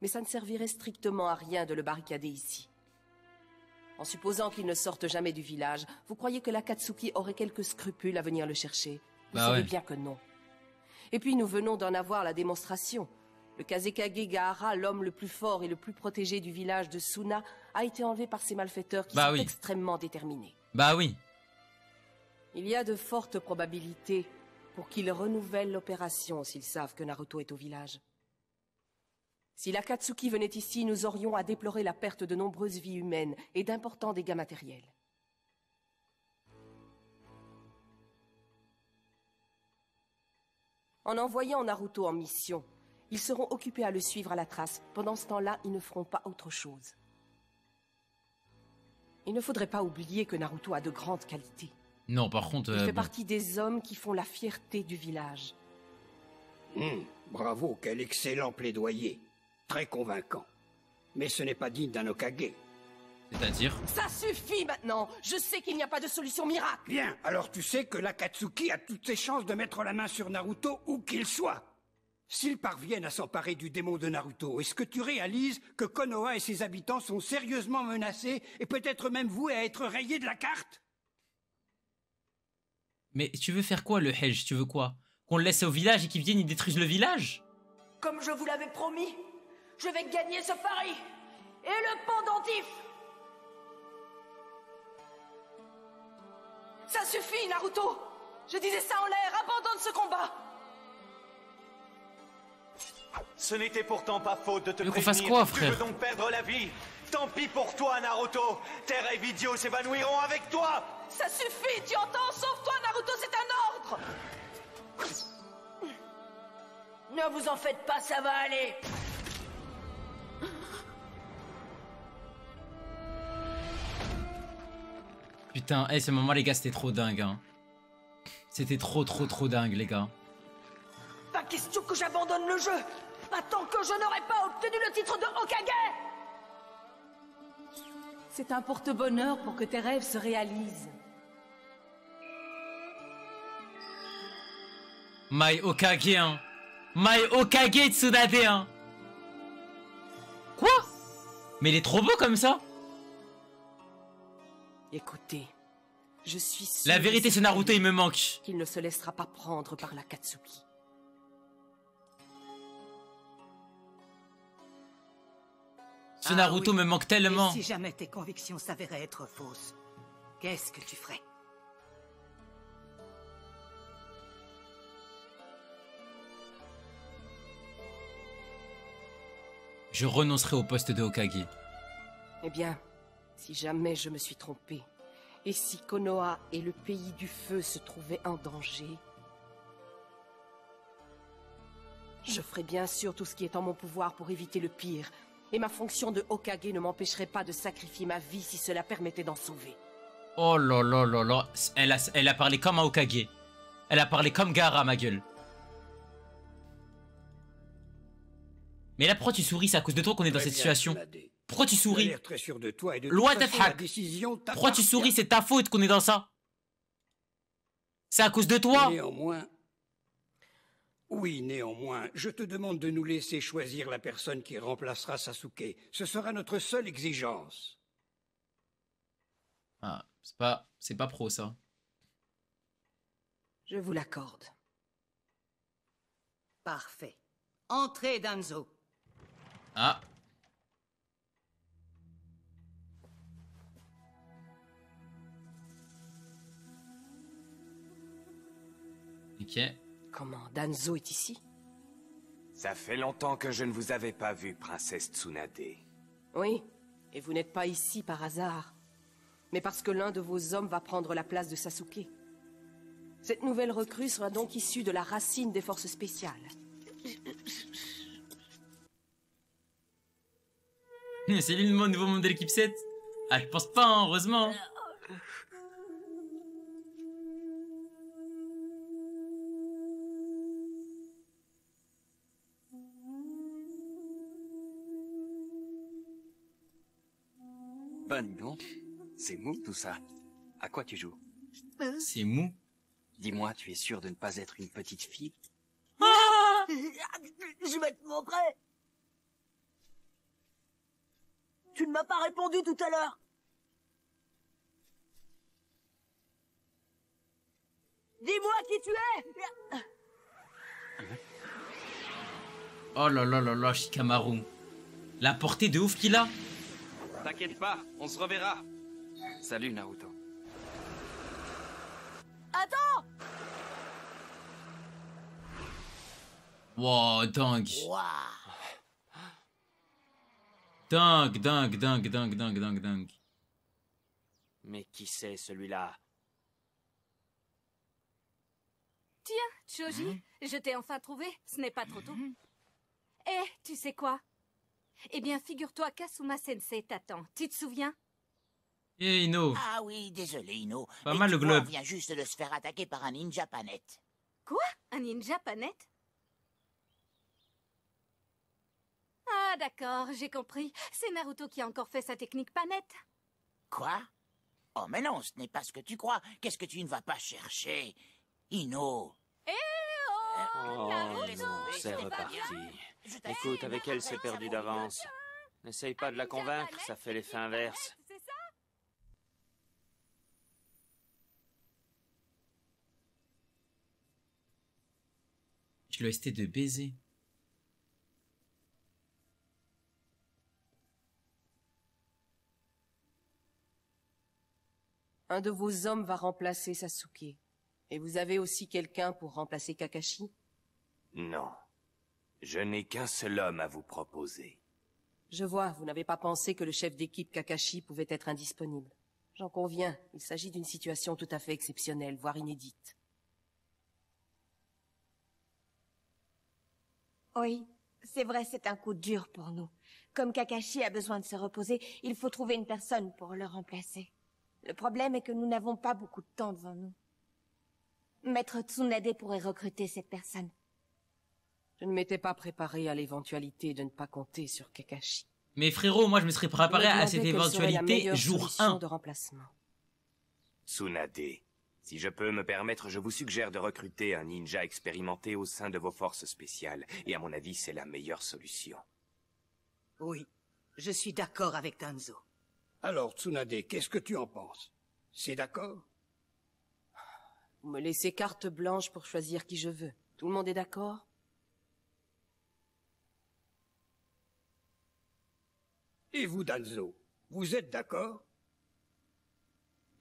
[SPEAKER 8] mais ça ne servirait strictement à rien de le barricader ici. En supposant qu'il ne sorte jamais du village, vous croyez que l'Akatsuki aurait quelques scrupules à venir le chercher? Vous savez bien que non. Et puis nous venons d'en avoir la démonstration. Le Kazekage Gaara, l'homme le plus fort et le plus protégé du village de Suna, a été enlevé par ces malfaiteurs qui sont extrêmement déterminés.
[SPEAKER 2] Bah oui.
[SPEAKER 8] Il y a de fortes probabilités pour qu'ils renouvellent l'opération s'ils savent que Naruto est au village. Si l'Akatsuki venait ici, nous aurions à déplorer la perte de nombreuses vies humaines et d'importants dégâts matériels. En envoyant Naruto en mission, ils seront occupés à le suivre à la trace. Pendant ce temps-là, ils ne feront pas autre chose. Il ne faudrait pas oublier que Naruto a de grandes qualités.
[SPEAKER 2] Non, par contre...
[SPEAKER 8] Il fait partie des hommes qui font la fierté du village.
[SPEAKER 14] Bravo, quel excellent plaidoyer. Très convaincant. Mais ce n'est pas digne d'un Hokage.
[SPEAKER 2] C'est-à-dire?
[SPEAKER 8] Ça suffit maintenant! Je sais qu'il n'y a pas de solution miracle!
[SPEAKER 14] Bien, alors tu sais que l'Akatsuki a toutes ses chances de mettre la main sur Naruto où qu'il soit. S'ils parviennent à s'emparer du démon de Naruto, est-ce que tu réalises que Konoha et ses habitants sont sérieusement menacés et peut-être même voués à être rayés de la carte?
[SPEAKER 2] Mais tu veux faire quoi, le Hedge? Tu veux quoi? Qu'on le laisse au village et qu'ils viennent, ils détruisent le village?
[SPEAKER 1] Comme je vous l'avais promis, je vais gagner ce pari. Et le pendentif.
[SPEAKER 8] Ça suffit, Naruto! Je disais ça en l'air, abandonne ce combat!
[SPEAKER 15] Ce n'était pourtant pas faute de te prévenir.
[SPEAKER 2] qu'on fasse quoi, frère?
[SPEAKER 15] Tu veux donc perdre la vie? Tant pis pour toi, Naruto. Tes rêves idiots s'évanouiront avec toi.
[SPEAKER 8] Ça suffit, tu entends? Sauve-toi, Naruto, c'est un ordre!
[SPEAKER 1] Ne vous en faites pas, ça va aller.
[SPEAKER 2] Putain, ce moment, les gars, c'était trop dingue, hein. C'était trop dingue, les gars.
[SPEAKER 1] Pas question que j'abandonne le jeu. Pas tant que je n'aurai pas obtenu le titre de Hokage.
[SPEAKER 8] C'est un porte-bonheur pour que tes rêves se réalisent.
[SPEAKER 2] My Hokage, hein. My Hokage Tsunade, hein. Quoi? Mais il est trop beau comme ça.
[SPEAKER 8] Écoutez, je suis sûr...
[SPEAKER 2] La vérité, c'est Naruto, il me manque.
[SPEAKER 8] Qu'il ne se laissera pas prendre par l'Akatsuki.
[SPEAKER 2] Ce Naruto me manque tellement.
[SPEAKER 11] Et si jamais tes convictions s'avéraient être fausses, qu'est-ce que tu ferais?
[SPEAKER 2] Je renoncerai au poste de Hokage.
[SPEAKER 8] Eh bien, si jamais je me suis trompé, et si Konoha et le pays du feu se trouvaient en danger, je ferai bien sûr tout ce qui est en mon pouvoir pour éviter le pire, et ma fonction de Hokage ne m'empêcherait pas de sacrifier ma vie si cela permettait d'en sauver.
[SPEAKER 2] Oh là là là là, elle a parlé comme un Hokage. Elle a parlé comme Gaara, ma gueule. Mais là, pourquoi tu souris? C'est à cause de toi qu'on est dans cette situation. Pourquoi tu souris?
[SPEAKER 14] Très sûr de toi et de
[SPEAKER 2] Loi
[SPEAKER 14] toute façon, la
[SPEAKER 2] d'Athak.
[SPEAKER 14] décision
[SPEAKER 2] Pourquoi tu
[SPEAKER 14] t'appartient.
[SPEAKER 2] souris? C'est ta faute qu'on est dans ça. C'est à cause de toi.
[SPEAKER 14] Néanmoins... Oui, néanmoins, je te demande de nous laisser choisir la personne qui remplacera Sasuke. Ce sera notre seule exigence.
[SPEAKER 2] Ah, c'est pas pro, ça.
[SPEAKER 8] Je vous l'accorde.
[SPEAKER 11] Parfait. Entrez, Danzo.
[SPEAKER 2] Ah. Ok.
[SPEAKER 8] Comment, Danzo est ici?
[SPEAKER 16] Ça fait longtemps que je ne vous avais pas vue, princesse Tsunade.
[SPEAKER 8] Oui, et vous n'êtes pas ici par hasard, mais parce que l'un de vos hommes va prendre la place de Sasuke. Cette nouvelle recrue sera donc issue de la racine des forces spéciales.
[SPEAKER 2] C'est lui le nouveau membre de l'équipe 7? Ah, je pense pas, hein, heureusement.
[SPEAKER 12] Ben dis donc, c'est mou tout ça. À quoi tu joues?
[SPEAKER 2] C'est mou.
[SPEAKER 12] Dis-moi, tu es sûr de ne pas être une petite fille?
[SPEAKER 1] Ah, je vais te montrer. Tu ne m'as pas répondu tout à l'heure. Dis-moi qui tu es.
[SPEAKER 2] Oh là là là là, Shikamaru. La portée de ouf qu'il a.
[SPEAKER 13] T'inquiète pas, on se reverra.
[SPEAKER 12] Salut Naruto.
[SPEAKER 1] Attends.
[SPEAKER 2] Wow, dingue.
[SPEAKER 1] Wow.
[SPEAKER 2] Dingue, dingue, dingue, dingue, dingue, dingue, dingue.
[SPEAKER 4] Mais qui c'est celui-là?
[SPEAKER 17] Tiens, Choji, je t'ai enfin trouvé, ce n'est pas trop tôt. Eh, tu sais quoi? Eh bien, figure-toi qu'Asuma Sensei t'attend, tu te souviens?
[SPEAKER 2] Eh, Ino.
[SPEAKER 18] Ah oui, désolé, Ino.
[SPEAKER 2] Pas
[SPEAKER 18] Mais
[SPEAKER 2] mal
[SPEAKER 18] tu
[SPEAKER 2] le
[SPEAKER 18] vois,
[SPEAKER 2] globe.
[SPEAKER 18] On vient juste de se faire attaquer par un ninja panette.
[SPEAKER 17] Quoi? Un ninja panette? Ah, d'accord, j'ai compris. C'est Naruto qui a encore fait sa technique panette.
[SPEAKER 18] Quoi? Oh, mais non, ce n'est pas ce que tu crois. Qu'est-ce que tu ne vas pas chercher? Ino.
[SPEAKER 17] Eh oh,
[SPEAKER 4] Oh
[SPEAKER 17] Naruto,
[SPEAKER 4] non, c'est reparti. Écoute, avec elle, c'est perdu d'avance. N'essaye pas de la convaincre, ça fait l'effet inverse.
[SPEAKER 17] c'est ça?
[SPEAKER 2] Je l'ai resté de baiser.
[SPEAKER 8] Un de vos hommes va remplacer Sasuke. Et vous avez aussi quelqu'un pour remplacer Kakashi?
[SPEAKER 16] Non. Je n'ai qu'un seul homme à vous proposer.
[SPEAKER 8] Je vois, vous n'avez pas pensé que le chef d'équipe Kakashi pouvait être indisponible. J'en conviens, il s'agit d'une situation tout à fait exceptionnelle, voire inédite.
[SPEAKER 6] Oui, c'est vrai, c'est un coup dur pour nous. Comme Kakashi a besoin de se reposer, il faut trouver une personne pour le remplacer. Le problème est que nous n'avons pas beaucoup de temps devant nous. Maître Tsunade pourrait recruter cette personne.
[SPEAKER 8] Je ne m'étais pas préparé à l'éventualité de ne pas compter sur Kakashi.
[SPEAKER 2] Mais frérot, moi je me serais préparé à cette éventualité jour 1.
[SPEAKER 8] De remplacement.
[SPEAKER 16] Tsunade, si je peux me permettre, je vous suggère de recruter un ninja expérimenté au sein de vos forces spéciales. Et à mon avis, c'est la meilleure solution.
[SPEAKER 11] Oui, je suis d'accord avec Danzo.
[SPEAKER 14] Alors, Tsunade, qu'est-ce que tu en penses? C'est d'accord?
[SPEAKER 8] Vous me laissez carte blanche pour choisir qui je veux. Tout le monde est d'accord?
[SPEAKER 14] Et vous, Danzo, vous êtes d'accord?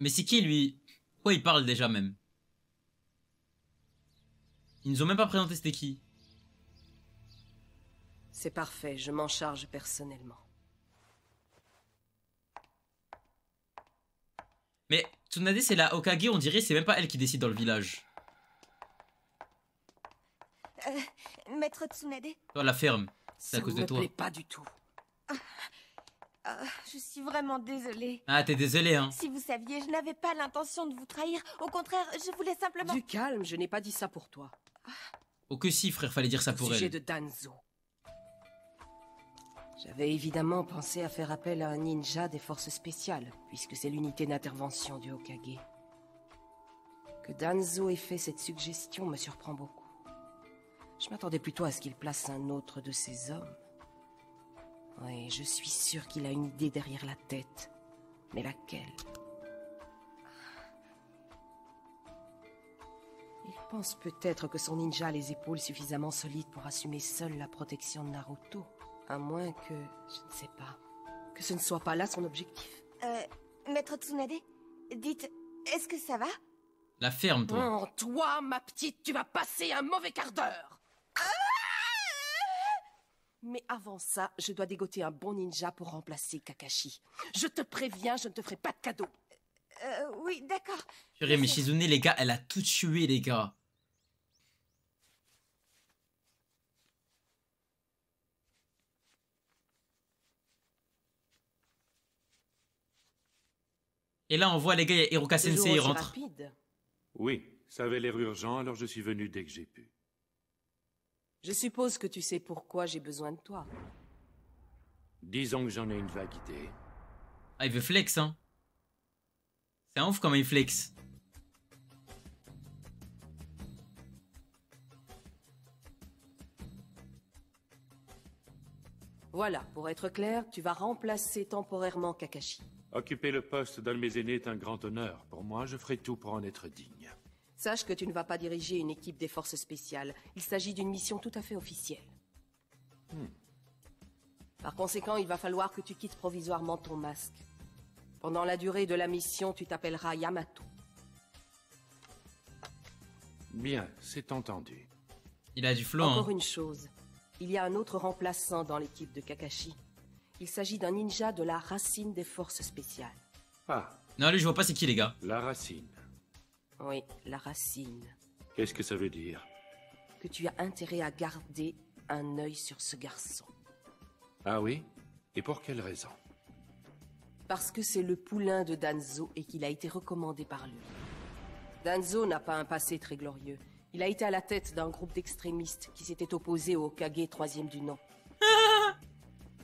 [SPEAKER 2] Mais c'est qui lui? Pourquoi il parle déjà même? Ils nous ont même pas présenté c'était qui.
[SPEAKER 8] C'est parfait, je m'en charge personnellement.
[SPEAKER 2] Mais Tsunade c'est la Hokage, on dirait c'est même pas elle qui décide dans le village.
[SPEAKER 6] Maître Tsunade?
[SPEAKER 2] Toi la ferme, c'est à cause de toi.
[SPEAKER 8] Ça me plaît pas du tout.
[SPEAKER 6] Je suis vraiment désolée.
[SPEAKER 2] Ah t'es désolé hein.
[SPEAKER 6] Si vous saviez, je n'avais pas l'intention de vous trahir. Au contraire, je voulais simplement...
[SPEAKER 8] Du calme, je n'ai pas dit ça pour toi.
[SPEAKER 2] Oh que si frère, fallait dire ça pour
[SPEAKER 8] Au sujet
[SPEAKER 2] elle.
[SPEAKER 8] de Danzo. J'avais évidemment pensé à faire appel à un ninja des forces spéciales, puisque c'est l'unité d'intervention du Hokage. Que Danzo ait fait cette suggestion me surprend beaucoup. Je m'attendais plutôt à ce qu'il place un autre de ses hommes. Oui, je suis sûr qu'il a une idée derrière la tête. Mais laquelle? Il pense peut-être que son ninja a les épaules suffisamment solides pour assumer seul la protection de Naruto. À moins que... je ne sais pas. Que ce ne soit pas là son objectif.
[SPEAKER 6] Maître Tsunade, dites, est-ce que ça va?
[SPEAKER 2] La ferme, toi.
[SPEAKER 8] Oh, toi, ma petite, tu vas passer un mauvais quart d'heure. Mais avant ça, je dois dégoter un bon ninja pour remplacer Kakashi. Je te préviens, je ne te ferai pas de cadeau.
[SPEAKER 6] Oui, d'accord.
[SPEAKER 2] Purée, mais Shizune, les gars, elle a tout tué, les gars. Et là, on voit, les gars, il y a Hiroka Sensei, il rentre.
[SPEAKER 8] Rapide.
[SPEAKER 19] Oui, ça avait l'air urgent, alors je suis venu dès que j'ai pu.
[SPEAKER 8] Je suppose que tu sais pourquoi j'ai besoin de toi.
[SPEAKER 19] Disons que j'en ai une vague idée.
[SPEAKER 2] Ah, il veut flex, hein. C'est un ouf comment il flex.
[SPEAKER 8] Voilà, pour être clair, tu vas remplacer temporairement Kakashi.
[SPEAKER 19] Occuper le poste d'un de mes aînés est un grand honneur. Pour moi, je ferai tout pour en être digne.
[SPEAKER 8] Sache que tu ne vas pas diriger une équipe des forces spéciales. Il s'agit d'une mission tout à fait officielle. Par conséquent, il va falloir que tu quittes provisoirement ton masque. Pendant la durée de la mission, tu t'appelleras Yamato.
[SPEAKER 19] Bien, c'est entendu.
[SPEAKER 2] Il a du flow,
[SPEAKER 8] Encore
[SPEAKER 2] hein.
[SPEAKER 8] une chose. Il y a un autre remplaçant dans l'équipe de Kakashi. Il s'agit d'un ninja de la racine des forces spéciales.
[SPEAKER 19] Ah.
[SPEAKER 2] Non, lui, je vois pas c'est qui, les gars.
[SPEAKER 19] La racine.
[SPEAKER 8] Oui, la racine.
[SPEAKER 19] Qu'est-ce que ça veut dire?
[SPEAKER 8] Que tu as intérêt à garder un œil sur ce garçon.
[SPEAKER 19] Ah oui? Et pour quelle raison?
[SPEAKER 8] Parce que c'est le poulain de Danzo et qu'il a été recommandé par lui. Danzo n'a pas un passé très glorieux. Il a été à la tête d'un groupe d'extrémistes qui s'était opposé au Hokage 3e du nom.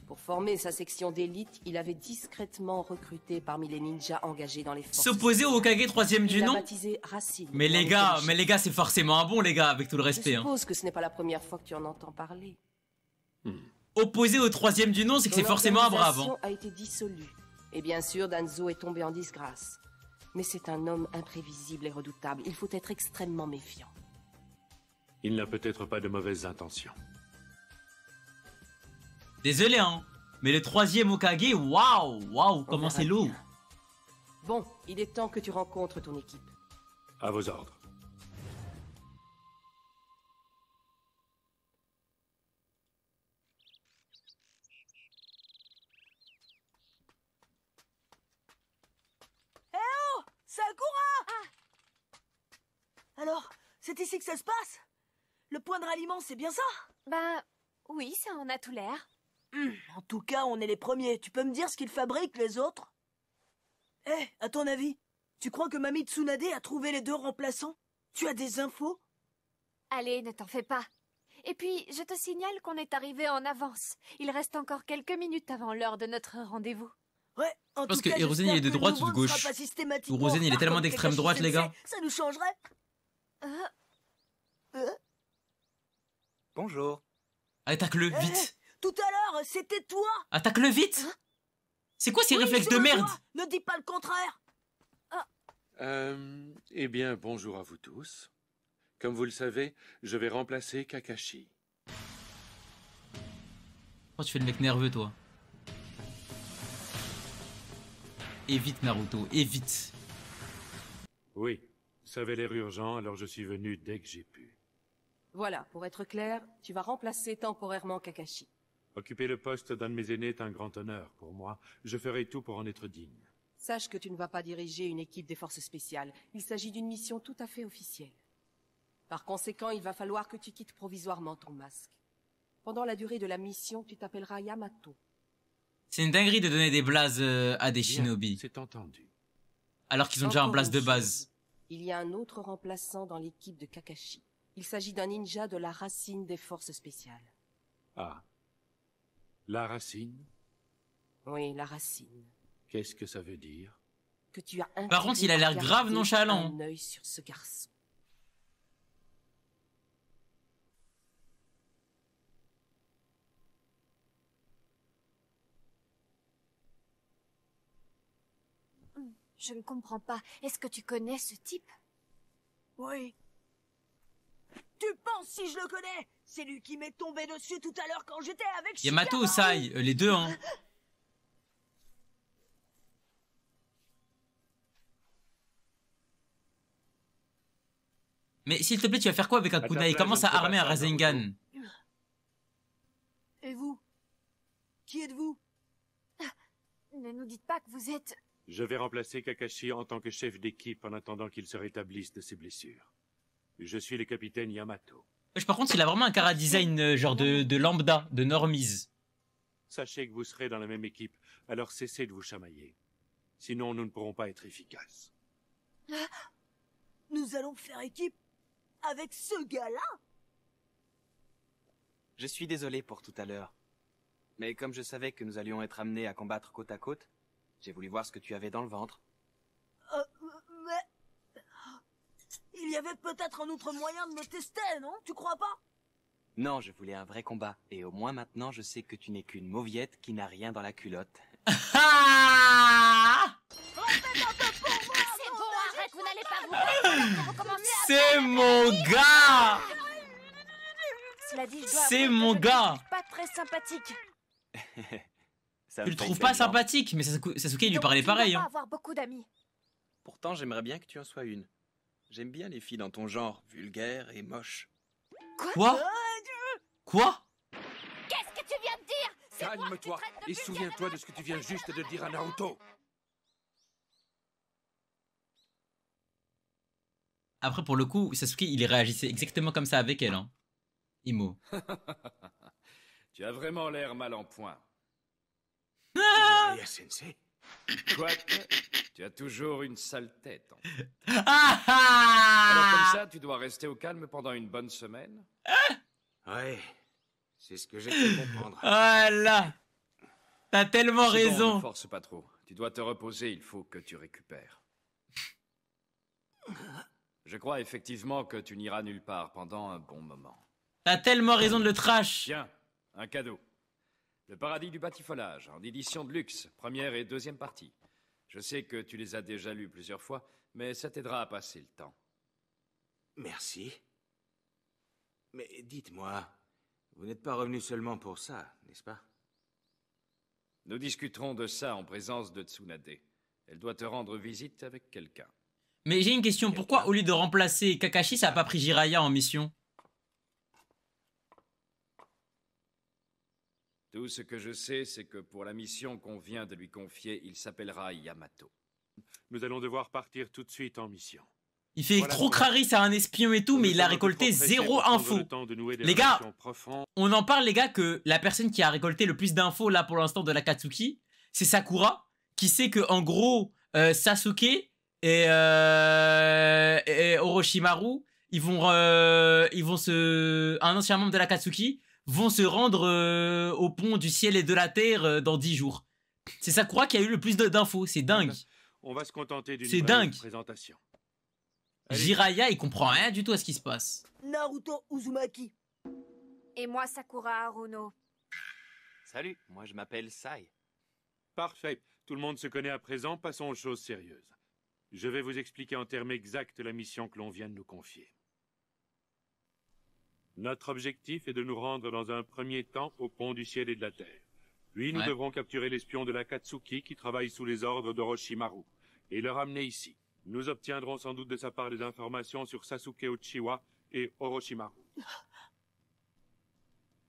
[SPEAKER 8] Pour former sa section d'élite, il avait discrètement recruté parmi les ninjas engagés dans les forces.
[SPEAKER 2] S'opposer au Hokage 3e du nom?
[SPEAKER 8] Racine,
[SPEAKER 2] Mais les gars, c'est forcément un bon, les gars, avec tout le respect.
[SPEAKER 8] Je suppose que ce n'est pas la première fois que tu en entends parler.
[SPEAKER 2] Opposé au 3e du nom, c'est que c'est forcément un brave. Hein.
[SPEAKER 8] L'organisation a été dissolue. Et bien sûr, Danzo est tombé en disgrâce. Mais c'est un homme imprévisible et redoutable. Il faut être extrêmement méfiant.
[SPEAKER 19] Il n'a peut-être pas de mauvaises intentions.
[SPEAKER 2] Désolé, hein. Mais le 3e Hokage, waouh, comment c'est lourd.
[SPEAKER 8] Bon, il est temps que tu rencontres ton équipe.
[SPEAKER 19] À vos ordres.
[SPEAKER 1] Eh oh, Sakura! Alors, c'est ici que ça se passe? Le point de ralliement, c'est bien ça?
[SPEAKER 6] Ben, oui, ça en a tout l'air.
[SPEAKER 1] En tout cas, on est les premiers. Tu peux me dire ce qu'ils fabriquent, les autres? Eh, à ton avis, tu crois que Mamie Tsunade a trouvé les deux remplaçants? Tu as des infos?
[SPEAKER 6] Allez, ne t'en fais pas. Et puis, je te signale qu'on est arrivé en avance. Il reste encore quelques minutes avant l'heure de notre rendez-vous.
[SPEAKER 1] Ouais, en
[SPEAKER 2] Parce
[SPEAKER 1] tout
[SPEAKER 2] que
[SPEAKER 1] cas,
[SPEAKER 2] Hiruzen, il est de
[SPEAKER 1] j'espère que
[SPEAKER 2] droite
[SPEAKER 1] le
[SPEAKER 2] ou de
[SPEAKER 1] nouveau ne
[SPEAKER 2] gauche?
[SPEAKER 1] sera pas systématiquement
[SPEAKER 2] Hiruzen, il est
[SPEAKER 1] retard
[SPEAKER 2] tellement
[SPEAKER 1] comme
[SPEAKER 2] d'extrême
[SPEAKER 1] Kakashi
[SPEAKER 2] droite, les
[SPEAKER 1] Sensei.
[SPEAKER 2] gars.
[SPEAKER 1] Ça nous changerait.
[SPEAKER 12] Bonjour.
[SPEAKER 2] Attaque-le,
[SPEAKER 1] Eh,
[SPEAKER 2] vite.
[SPEAKER 1] tout à l'heure, c'était toi.
[SPEAKER 2] Attaque-le vite. C'est quoi ces
[SPEAKER 1] Oui,
[SPEAKER 2] réflexes
[SPEAKER 1] c'est
[SPEAKER 2] de
[SPEAKER 1] moi,
[SPEAKER 2] merde?
[SPEAKER 1] toi. Ne dis pas le contraire.
[SPEAKER 19] Eh bien, bonjour à vous tous. Comme vous le savez, je vais remplacer Kakashi.
[SPEAKER 2] Pourquoi tu fais le mec nerveux, toi? Évite, Naruto, évite.
[SPEAKER 19] Oui, ça avait l'air urgent, alors je suis venu dès que j'ai pu.
[SPEAKER 8] Voilà, pour être clair, tu vas remplacer temporairement Kakashi.
[SPEAKER 19] Occuper le poste d'un de mes aînés est un grand honneur pour moi. Je ferai tout pour en être digne.
[SPEAKER 8] Sache que tu ne vas pas diriger une équipe des forces spéciales. Il s'agit d'une mission tout à fait officielle. Par conséquent, il va falloir que tu quittes provisoirement ton masque. Pendant la durée de la mission, tu t'appelleras Yamato.
[SPEAKER 2] C'est une dinguerie de donner des blazes à des
[SPEAKER 19] Bien,
[SPEAKER 2] shinobi.
[SPEAKER 19] c'est entendu.
[SPEAKER 2] Alors qu'ils ont déjà un
[SPEAKER 8] Encore
[SPEAKER 2] blaze
[SPEAKER 8] une
[SPEAKER 2] de
[SPEAKER 8] chose.
[SPEAKER 2] base.
[SPEAKER 8] Il y a un autre remplaçant dans l'équipe de Kakashi. Il s'agit d'un ninja de la racine des forces spéciales.
[SPEAKER 19] Ah. La racine?
[SPEAKER 8] Oui, la racine.
[SPEAKER 19] Qu'est-ce que ça veut dire?
[SPEAKER 8] Que tu as
[SPEAKER 2] Par contre, il a l'air grave
[SPEAKER 8] garder
[SPEAKER 2] nonchalant.
[SPEAKER 8] un œil sur ce garçon.
[SPEAKER 6] Je ne comprends pas. Est-ce que tu connais ce type?
[SPEAKER 1] Oui. Tu penses si je le connais? C'est lui qui m'est tombé dessus tout à l'heure quand j'étais avec
[SPEAKER 2] Yamato ou
[SPEAKER 1] Shikamaru.
[SPEAKER 2] Sai, les deux, hein. Mais s'il te plaît, tu vas faire quoi avec un kunai? Commence à armer un Rasengan.
[SPEAKER 1] Et vous? Qui êtes-vous?
[SPEAKER 6] Ne nous dites pas que vous êtes...
[SPEAKER 19] Je vais remplacer Kakashi en tant que chef d'équipe en attendant qu'il se rétablisse de ses blessures. Je suis le capitaine Yamato.
[SPEAKER 2] Par contre, il a vraiment un cara design genre de lambda, de normies.
[SPEAKER 19] Sachez que vous serez dans la même équipe, alors cessez de vous chamailler. Sinon, nous ne pourrons pas être efficaces.
[SPEAKER 1] Nous allons faire équipe avec ce gars-là?
[SPEAKER 13] Je suis désolé pour tout à l'heure. Mais comme je savais que nous allions être amenés à combattre côte à côte, j'ai voulu voir ce que tu avais dans le ventre.
[SPEAKER 1] Mais... Il y avait peut-être un autre moyen de me tester, non? Tu crois pas?
[SPEAKER 13] Non, je voulais un vrai combat. Et au moins maintenant, je sais que tu n'es qu'une mauviette qui n'a rien dans la culotte.
[SPEAKER 6] C'est bon, arrête, vous n'allez pas vous recommencer.
[SPEAKER 2] C'est mon gars.
[SPEAKER 6] Cela dit, je dois
[SPEAKER 2] C'est
[SPEAKER 6] avouer
[SPEAKER 2] mon
[SPEAKER 6] que je
[SPEAKER 2] gars.
[SPEAKER 6] le trouve pas très sympathique.
[SPEAKER 2] Tu le trouves pas sympathique? Mais Sasuke il lui parlait pareil.
[SPEAKER 6] Tu ne
[SPEAKER 2] Hein.
[SPEAKER 6] vas pas avoir beaucoup d'amis.
[SPEAKER 13] Pourtant, j'aimerais bien que tu en sois une. J'aime bien les filles dans ton genre, vulgaires et moches.
[SPEAKER 2] Quoi? Quoi?
[SPEAKER 6] Qu'est-ce que tu viens de dire?
[SPEAKER 3] Calme-toi et souviens-toi de ce que tu viens juste de dire à Naruto.
[SPEAKER 2] Après, pour le coup, Sasuke, il réagissait exactement comme ça avec elle. Hein. Imo.
[SPEAKER 3] Tu as vraiment l'air mal en point.
[SPEAKER 10] Jiraiya Sensei.
[SPEAKER 3] Quoique, tu as toujours une sale tête. En fait.
[SPEAKER 2] Ah
[SPEAKER 3] Alors comme ça, tu dois rester au calme pendant une bonne semaine?
[SPEAKER 10] Ouais, c'est ce que j'ai pu comprendre.
[SPEAKER 2] Voilà. T'as tellement
[SPEAKER 3] C'est bon,
[SPEAKER 2] raison.
[SPEAKER 3] ne force pas trop. Tu dois te reposer, il faut que tu récupères. Je crois effectivement que tu n'iras nulle part pendant un bon moment.
[SPEAKER 2] T'as tellement raison de le trash.
[SPEAKER 3] Tiens, un cadeau. Le paradis du batifolage, en édition de luxe, première et deuxième partie. Je sais que tu les as déjà lus plusieurs fois, mais ça t'aidera à passer le temps.
[SPEAKER 10] Merci. Mais dites-moi, vous n'êtes pas revenu seulement pour ça, n'est-ce pas?
[SPEAKER 3] Nous discuterons de ça en présence de Tsunade. Elle doit te rendre visite avec quelqu'un.
[SPEAKER 2] Mais j'ai une question. Pourquoi au lieu de remplacer Kakashi, ça a pas pris Jiraiya en mission?
[SPEAKER 3] Tout ce que je sais, c'est que pour la mission qu'on vient de lui confier, il s'appellera Yamato.
[SPEAKER 19] Nous allons devoir partir tout de suite en mission.
[SPEAKER 2] Il fait trop crari, c'est un espion et tout, mais il a récolté zéro info. Les gars, on en parle les gars que la personne qui a récolté le plus d'infos là pour l'instant de l'Akatsuki, c'est Sakura, qui sait que en gros Sasuke et Orochimaru, ils vont un ancien membre de l'Akatsuki vont se rendre au pont du ciel et de la terre dans 10 jours. C'est Sakura qui a eu le plus d'infos, c'est dingue.
[SPEAKER 19] On va se contenter d'une présentation.
[SPEAKER 2] Allez. Jiraiya, il comprend rien du tout à ce qui se passe.
[SPEAKER 1] Naruto Uzumaki.
[SPEAKER 6] Et moi, Sakura Haruno.
[SPEAKER 13] Salut, moi je m'appelle Sai.
[SPEAKER 19] Parfait. Tout le monde se connaît à présent, passons aux choses sérieuses. Je vais vous expliquer en termes exacts la mission que l'on vient de nous confier. Notre objectif est de nous rendre dans un premier temps au pont du ciel et de la terre. Puis nous devrons capturer l'espion de l'Akatsuki qui travaille sous les ordres d'Orochimaru et le ramener ici. Nous obtiendrons sans doute de sa part des informations sur Sasuke Uchiwa et Orochimaru.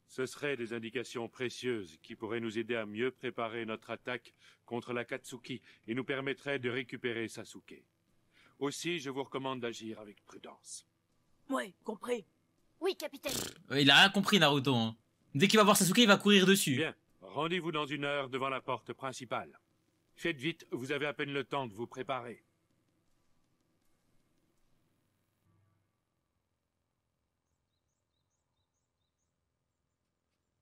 [SPEAKER 19] Ce seraient des indications précieuses qui pourraient nous aider à mieux préparer notre attaque contre l'Akatsuki et nous permettraient de récupérer Sasuke. Aussi, je vous recommande d'agir avec prudence.
[SPEAKER 1] Ouais, compris.
[SPEAKER 6] Oui, capitaine.
[SPEAKER 2] Il a rien compris Naruto. Hein. Dès qu'il va voir Sasuke, il va courir dessus.
[SPEAKER 19] Bien, rendez-vous dans 1 heure devant la porte principale. Faites vite, vous avez à peine le temps de vous préparer.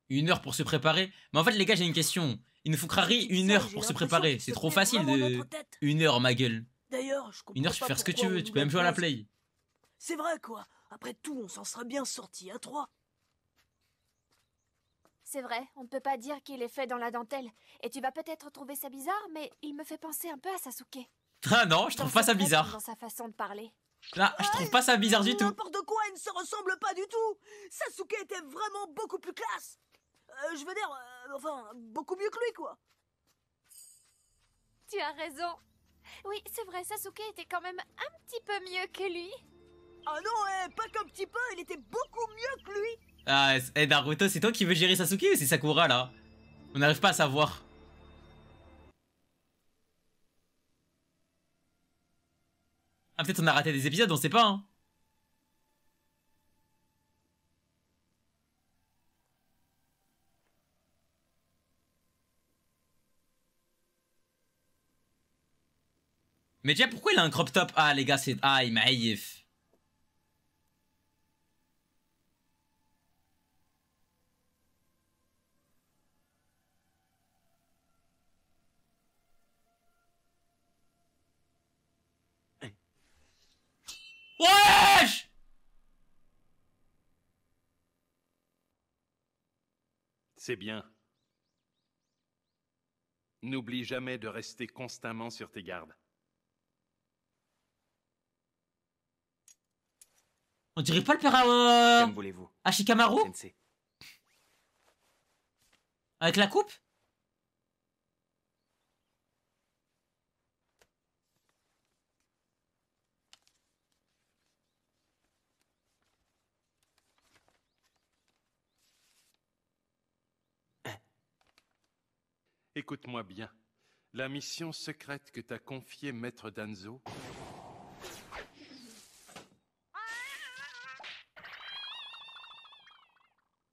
[SPEAKER 2] Une heure pour se préparer. Mais en fait les gars, j'ai une question. Il nous faut crari 1 heure pour se préparer. C'est trop facile de... 1 heure ma gueule.
[SPEAKER 1] D'ailleurs, je comprends
[SPEAKER 2] 1 heure tu peux faire ce que tu
[SPEAKER 1] pourquoi
[SPEAKER 2] veux.
[SPEAKER 1] on
[SPEAKER 2] Tu
[SPEAKER 1] nous
[SPEAKER 2] peux même
[SPEAKER 1] la
[SPEAKER 2] jouer à la
[SPEAKER 1] place.
[SPEAKER 2] play.
[SPEAKER 1] C'est vrai quoi. Après tout, on s'en serait bien sorti à 3.
[SPEAKER 6] C'est vrai, on ne peut pas dire qu'il est fait dans la dentelle. Et tu vas peut-être trouver ça bizarre, mais il me fait penser un peu à Sasuke.
[SPEAKER 2] Ah non, je trouve pas ça bizarre.
[SPEAKER 6] Dans sa façon de parler.
[SPEAKER 2] Là, je trouve pas ça bizarre du tout.
[SPEAKER 1] N'importe quoi, ils ne se ressemblent pas du tout. Sasuke était vraiment beaucoup plus classe. Je veux dire, enfin, beaucoup mieux que lui quoi.
[SPEAKER 6] Tu as raison. Oui, c'est vrai, Sasuke était quand même un petit peu mieux que lui.
[SPEAKER 1] Ah non, pas comme petit pain, il était beaucoup mieux que lui.
[SPEAKER 2] Ah, Naruto, c'est toi qui veux gérer Sasuke ou c'est Sakura là? On n'arrive pas à savoir. Ah, peut-être on a raté des épisodes, on sait pas, hein. Mais déjà, pourquoi il a un crop top? Ah, les gars, c'est... Ah, il m'aïf. Wesh!
[SPEAKER 9] C'est bien. N'oublie jamais de rester constamment sur tes gardes.
[SPEAKER 2] On dirait pas le père à...
[SPEAKER 13] Comme voulez-vous.
[SPEAKER 2] Ashikamaru?
[SPEAKER 13] Sensei.
[SPEAKER 2] Avec la coupe?
[SPEAKER 9] Écoute-moi bien. La mission secrète que t'a confiée Maître Danzo...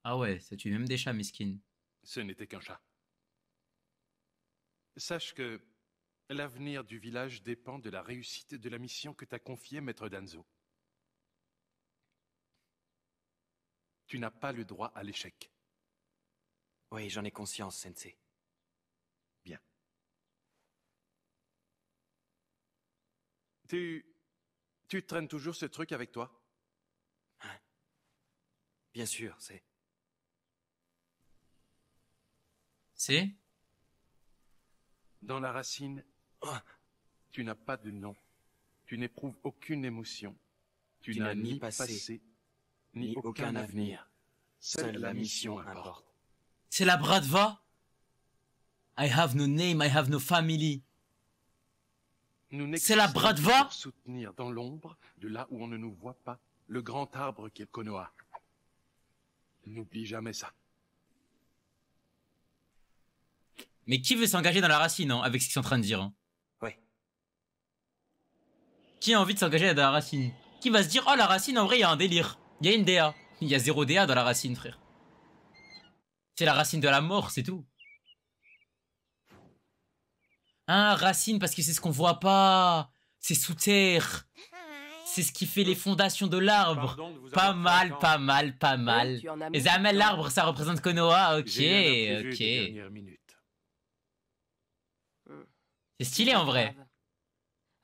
[SPEAKER 2] Ah ouais, ça tue même des chats, mesquines.
[SPEAKER 9] Ce n'était qu'un chat. Sache que l'avenir du village dépend de la réussite de la mission que t'a confiée Maître Danzo. Tu n'as pas le droit à l'échec.
[SPEAKER 13] Oui, j'en ai conscience, Sensei.
[SPEAKER 9] Bien. Tu traînes toujours ce truc avec toi?
[SPEAKER 13] Bien sûr, c'est...
[SPEAKER 2] C'est?
[SPEAKER 9] Dans la racine, tu n'as pas de nom. Tu n'éprouves aucune émotion. Tu n'as ni passé, ni aucun avenir. Seule la mission importe.
[SPEAKER 2] C'est la Bradva? I have no name, I have no family. C'est la Bradva?
[SPEAKER 9] Pour soutenir dans l'ombre, de là où on ne nous voit pas, le grand arbre qu'est Konoha. N'oublie jamais ça.
[SPEAKER 2] Mais qui veut s'engager dans la racine, hein, avec ce qu'ils sont en train de dire, hein?
[SPEAKER 13] Ouais.
[SPEAKER 2] Qui a envie de s'engager dans la racine? Qui va se dire, oh la racine, en vrai, il y a un délire. Il y a une DA. Il y a 0 DA dans la racine, frère. C'est la racine de la mort, c'est tout. Hein, racine, parce que c'est ce qu'on voit pas. C'est sous terre. C'est ce qui fait les fondations de l'arbre. Pas mal, pas mal, pas mal. Les amels, l'arbre, ça représente Konoha. Ok, ok. C'est stylé en vrai.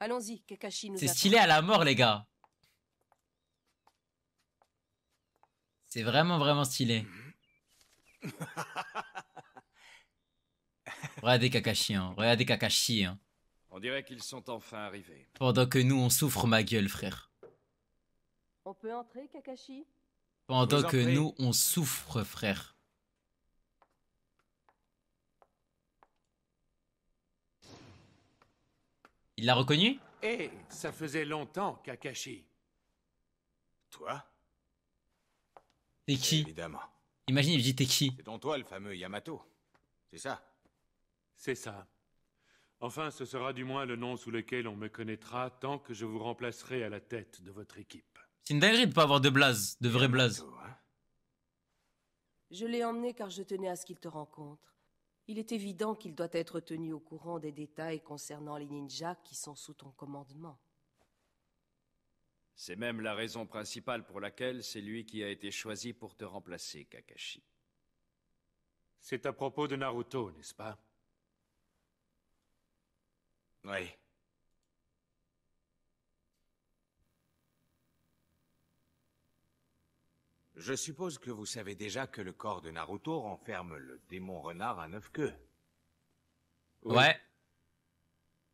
[SPEAKER 8] Allons-y, Kakashi nous
[SPEAKER 2] C'est
[SPEAKER 8] attend.
[SPEAKER 2] stylé à la mort, les gars. C'est vraiment, vraiment stylé. Regardez Kakashi, hein. Regardez Kakashi, hein.
[SPEAKER 3] On dirait qu'ils sont enfin arrivés.
[SPEAKER 2] Pendant que nous, on souffre ma gueule, frère.
[SPEAKER 8] On peut entrer, Kakashi?
[SPEAKER 2] Pendant que nous, on souffre, frère. Il l'a reconnu?
[SPEAKER 19] Eh, ça faisait longtemps, Kakashi.
[SPEAKER 10] Toi?
[SPEAKER 2] T'es qui?
[SPEAKER 10] Évidemment.
[SPEAKER 2] Imagine, il dit t'es qui?
[SPEAKER 10] C'est donc toi le fameux Yamato. C'est ça?
[SPEAKER 19] C'est ça. Enfin, ce sera du moins le nom sous lequel on me connaîtra tant que je vous remplacerai à la tête de votre équipe.
[SPEAKER 2] C'est une dinguerie de pas avoir de blaze, de vrai blaze.
[SPEAKER 8] Je l'ai emmené car je tenais à ce qu'il te rencontre. Il est évident qu'il doit être tenu au courant des détails concernant les ninjas qui sont sous ton commandement.
[SPEAKER 3] C'est même la raison principale pour laquelle c'est lui qui a été choisi pour te remplacer, Kakashi.
[SPEAKER 19] C'est à propos de Naruto, n'est-ce pas?
[SPEAKER 10] Oui. Je suppose que vous savez déjà que le corps de Naruto renferme le démon renard à 9 queues.
[SPEAKER 2] Ouais.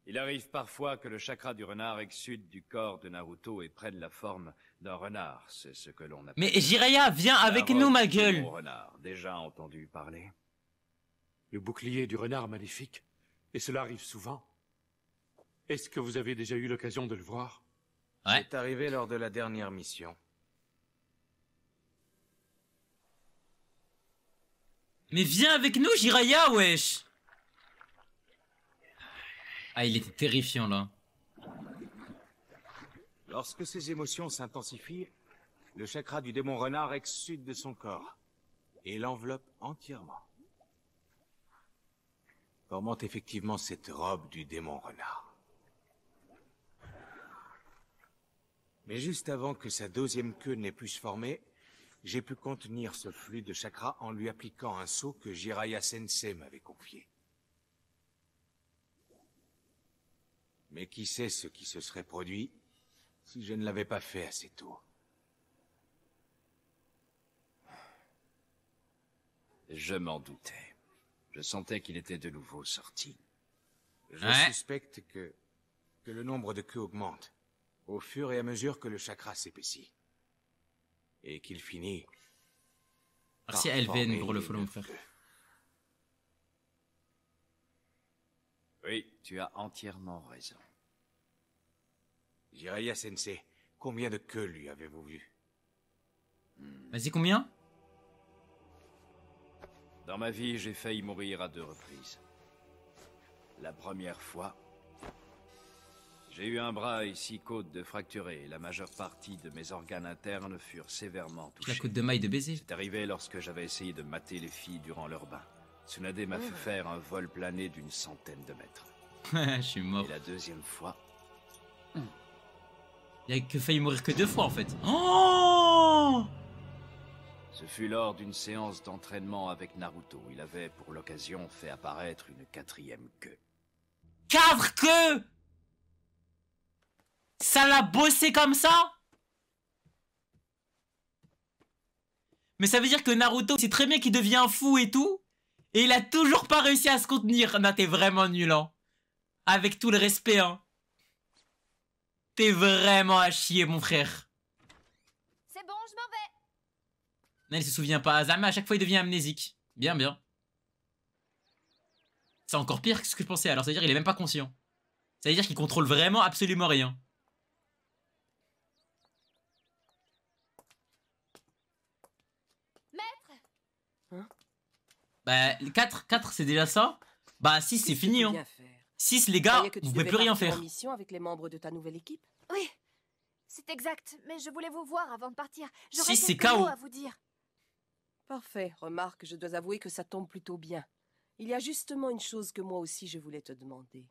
[SPEAKER 3] Il arrive parfois que le chakra du renard exsude du corps de Naruto et prenne la forme d'un renard. C'est ce que l'on appelle...
[SPEAKER 2] Mais Jiraiya, viens avec nous, ma gueule.
[SPEAKER 3] Renard, déjà entendu parler?
[SPEAKER 19] Le bouclier du renard maléfique. Et cela arrive souvent. Est-ce que vous avez déjà eu l'occasion de le voir?
[SPEAKER 2] Ouais.
[SPEAKER 10] C'est arrivé lors de la dernière mission.
[SPEAKER 2] Mais viens avec nous, Jiraiya, wesh. Ah, il était terrifiant, là.
[SPEAKER 10] Lorsque ses émotions s'intensifient, le chakra du démon renard exsude de son corps et l'enveloppe entièrement, formant effectivement cette robe du démon renard. Mais juste avant que sa deuxième queue n'ait pu se former, j'ai pu contenir ce flux de chakra en lui appliquant un sceau que Jiraiya Sensei m'avait confié. Mais qui sait ce qui se serait produit si je ne l'avais pas fait assez tôt.
[SPEAKER 3] Je m'en doutais. Je sentais qu'il était de nouveau sorti.
[SPEAKER 10] Je suspecte que le nombre de queues augmente au fur et à mesure que le chakra s'épaissit. Et qu'il finit...
[SPEAKER 2] Merci à Elven pour le follow, mon frère.
[SPEAKER 3] Oui, tu as entièrement raison.
[SPEAKER 10] Jiraiya Sensei, combien de queues lui avez-vous vu?
[SPEAKER 2] Vas-y, combien?
[SPEAKER 3] Dans ma vie, j'ai failli mourir à 2 reprises. La première fois, j'ai eu un bras et 6 côtes de fracturés et la majeure partie de mes organes internes furent sévèrement touchés.
[SPEAKER 2] La côte de maille de baiser.
[SPEAKER 3] C'est arrivé lorsque j'avais essayé de mater les filles durant leur bain. Tsunade m'a fait faire un vol plané d'une centaine de mètres.
[SPEAKER 2] Je suis mort.
[SPEAKER 3] Et la deuxième fois...
[SPEAKER 2] Il n'y a que failli mourir que 2 fois en fait. Oh!
[SPEAKER 3] Ce fut lors d'une séance d'entraînement avec Naruto. Il avait pour l'occasion fait apparaître une 4e queue.
[SPEAKER 2] 4 queues! Ça l'a bossé comme ça? Mais ça veut dire que Naruto, c'est très bien qu'il devient fou et tout. Et il a toujours pas réussi à se contenir. Non, t'es vraiment nul, hein. Avec tout le respect, hein. T'es vraiment à chier, mon frère.
[SPEAKER 17] C'est bon, je m'en vais.
[SPEAKER 2] Non, il se souvient pas. Zama, à chaque fois, il devient amnésique. Bien, bien. C'est encore pire que ce que je pensais. Alors, ça veut dire qu'il est même pas conscient. Ça veut dire qu'il contrôle vraiment absolument rien.
[SPEAKER 17] Maître.
[SPEAKER 8] Hein?
[SPEAKER 2] Bah, 4 c'est déjà ça. Bah, 6 c'est fini, hein. 6 les gars, vous pouvez plus rien faire.
[SPEAKER 8] En mission avec les membres de ta nouvelle équipe?
[SPEAKER 17] Oui, c'est exact. Mais je voulais vous voir avant de partir.
[SPEAKER 2] Si,
[SPEAKER 17] J'aurais
[SPEAKER 2] c'est
[SPEAKER 17] quelques
[SPEAKER 2] KO.
[SPEAKER 17] mots à vous dire.
[SPEAKER 8] Parfait. Remarque, je dois avouer que ça tombe plutôt bien. Il y a justement une chose que moi aussi je voulais te demander.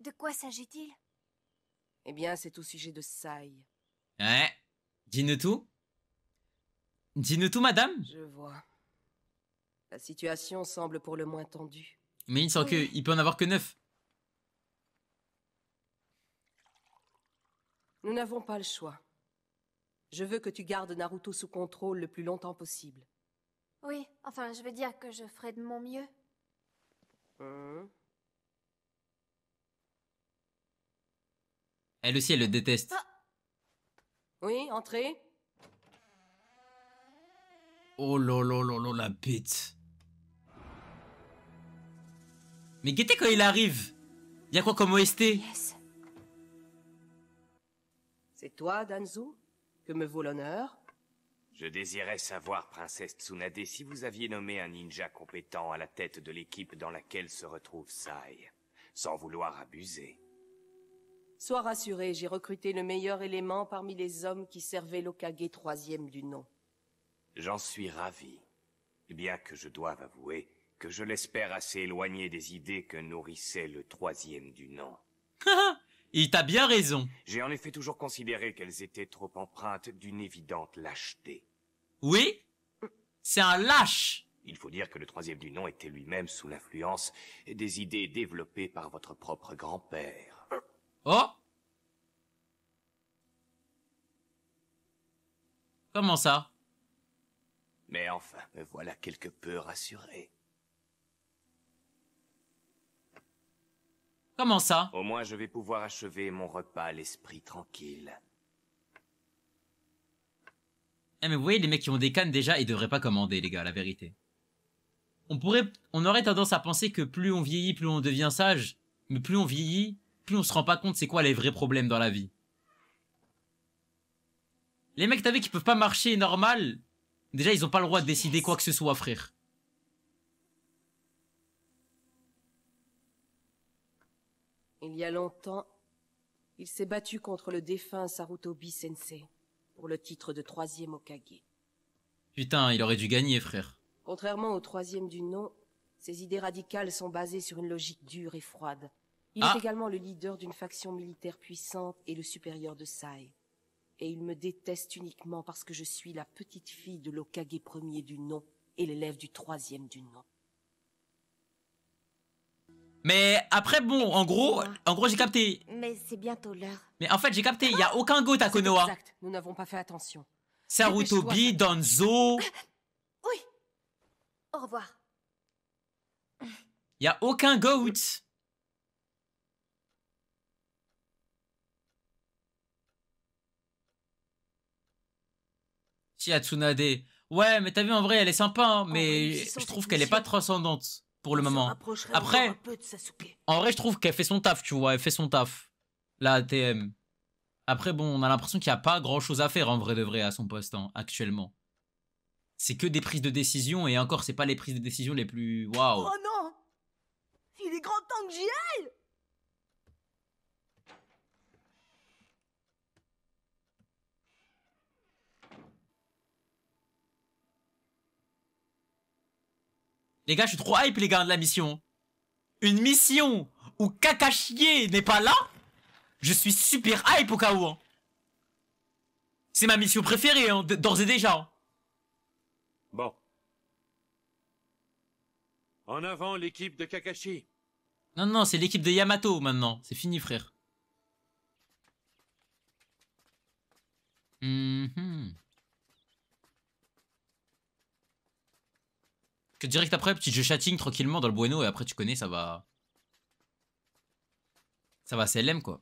[SPEAKER 17] De quoi s'agit-il?
[SPEAKER 8] Eh bien, c'est au sujet de Sai.
[SPEAKER 2] Ouais. Dis-nous tout. Dis-nous tout, madame.
[SPEAKER 8] Je vois. La situation semble pour le moins tendue.
[SPEAKER 2] Mais il sent qu'il peut en avoir que 9.
[SPEAKER 8] Nous n'avons pas le choix. Je veux que tu gardes Naruto sous contrôle le plus longtemps possible.
[SPEAKER 17] Oui, enfin, je veux dire que je ferai de mon mieux.
[SPEAKER 2] Elle aussi, elle le déteste.
[SPEAKER 8] Oui, entrez.
[SPEAKER 2] Oh lolo, la bête. Mais guettez quand il arrive. Il y a quoi comme OST?
[SPEAKER 17] Yes.
[SPEAKER 8] C'est toi, Danzu, que me vaut l'honneur.
[SPEAKER 16] Je désirais savoir, princesse Tsunade, si vous aviez nommé un ninja compétent à la tête de l'équipe dans laquelle se retrouve Sai, sans vouloir abuser.
[SPEAKER 8] Sois rassuré, j'ai recruté le meilleur élément parmi les hommes qui servaient l'Hokage 3e du nom.
[SPEAKER 16] J'en suis ravi, bien que je doive avouer que je l'espère assez éloigné des idées que nourrissait le 3e du nom.
[SPEAKER 2] Il t'a bien raison.
[SPEAKER 16] J'ai en effet toujours considéré qu'elles étaient trop empreintes d'une évidente lâcheté.
[SPEAKER 2] Oui, c'est un lâche.
[SPEAKER 16] Il faut dire que le 3e du nom était lui-même sous l'influence des idées développées par votre propre grand-père.
[SPEAKER 2] Oh. Comment ça?
[SPEAKER 16] Mais enfin, me voilà quelque peu rassuré.
[SPEAKER 2] Comment ça?
[SPEAKER 16] Au moins, je vais pouvoir achever mon repas à l'esprit tranquille.
[SPEAKER 2] Eh mais vous voyez, les mecs qui ont des cannes, déjà, ils devraient pas commander, les gars, la vérité. On aurait tendance à penser que plus on vieillit, plus on devient sage. Mais plus on vieillit, plus on se rend pas compte c'est quoi les vrais problèmes dans la vie. Les mecs, t'as vu, qui peuvent pas marcher normal. Déjà, ils ont pas le droit de décider quoi que ce soit, frère.
[SPEAKER 8] Il y a longtemps, il s'est battu contre le défunt Sarutobi Sensei pour le titre de 3e Hokage.
[SPEAKER 2] Putain, il aurait dû gagner, frère.
[SPEAKER 8] Contrairement au 3e du nom, ses idées radicales sont basées sur une logique dure et froide. Il
[SPEAKER 2] Ah.
[SPEAKER 8] est également le leader d'une faction militaire puissante et le supérieur de Sai. Et il me déteste uniquement parce que je suis la petite fille de l'Hokage premier du nom et l'élève du 3e du nom.
[SPEAKER 2] Mais après, bon, en gros j'ai capté.
[SPEAKER 6] Mais c'est bientôt l'heure.
[SPEAKER 2] Mais en fait, j'ai capté, il y a aucun GOAT à Konoha.
[SPEAKER 8] Exact, nous n'avons pas fait attention.
[SPEAKER 2] Sarutobi, Danzo.
[SPEAKER 6] Oui. Au revoir.
[SPEAKER 2] Il y a aucun GOAT. Si, à Tsunade. Ouais, mais t'as vu, en vrai, elle est sympa, hein, mais je trouve qu'elle est pas transcendante pour le moment. Après, en vrai, je trouve qu'elle fait son taf, tu vois, elle fait son taf. La ATM. Après, bon, on a l'impression qu'il n'y a pas grand chose à faire, en vrai de vrai, à son poste, hein, actuellement. C'est que des prises de décision, et encore, c'est pas les prises de décision les plus... Waouh.
[SPEAKER 1] Oh non! Il est grand temps que j'y aille!
[SPEAKER 2] Les gars, je suis trop hype, les gars, de la mission. Une mission où Kakashi n'est pas là, je suis super hype au cas où. Hein. C'est ma mission préférée, hein, d'ores et déjà.
[SPEAKER 19] Bon. En avant, l'équipe de Kakashi.
[SPEAKER 2] Non, non, c'est l'équipe de Yamato, maintenant. C'est fini, frère. Que direct après, petit jeu chatting tranquillement dans le bueno, et après, tu connais, ça va... Ça va CLM, quoi.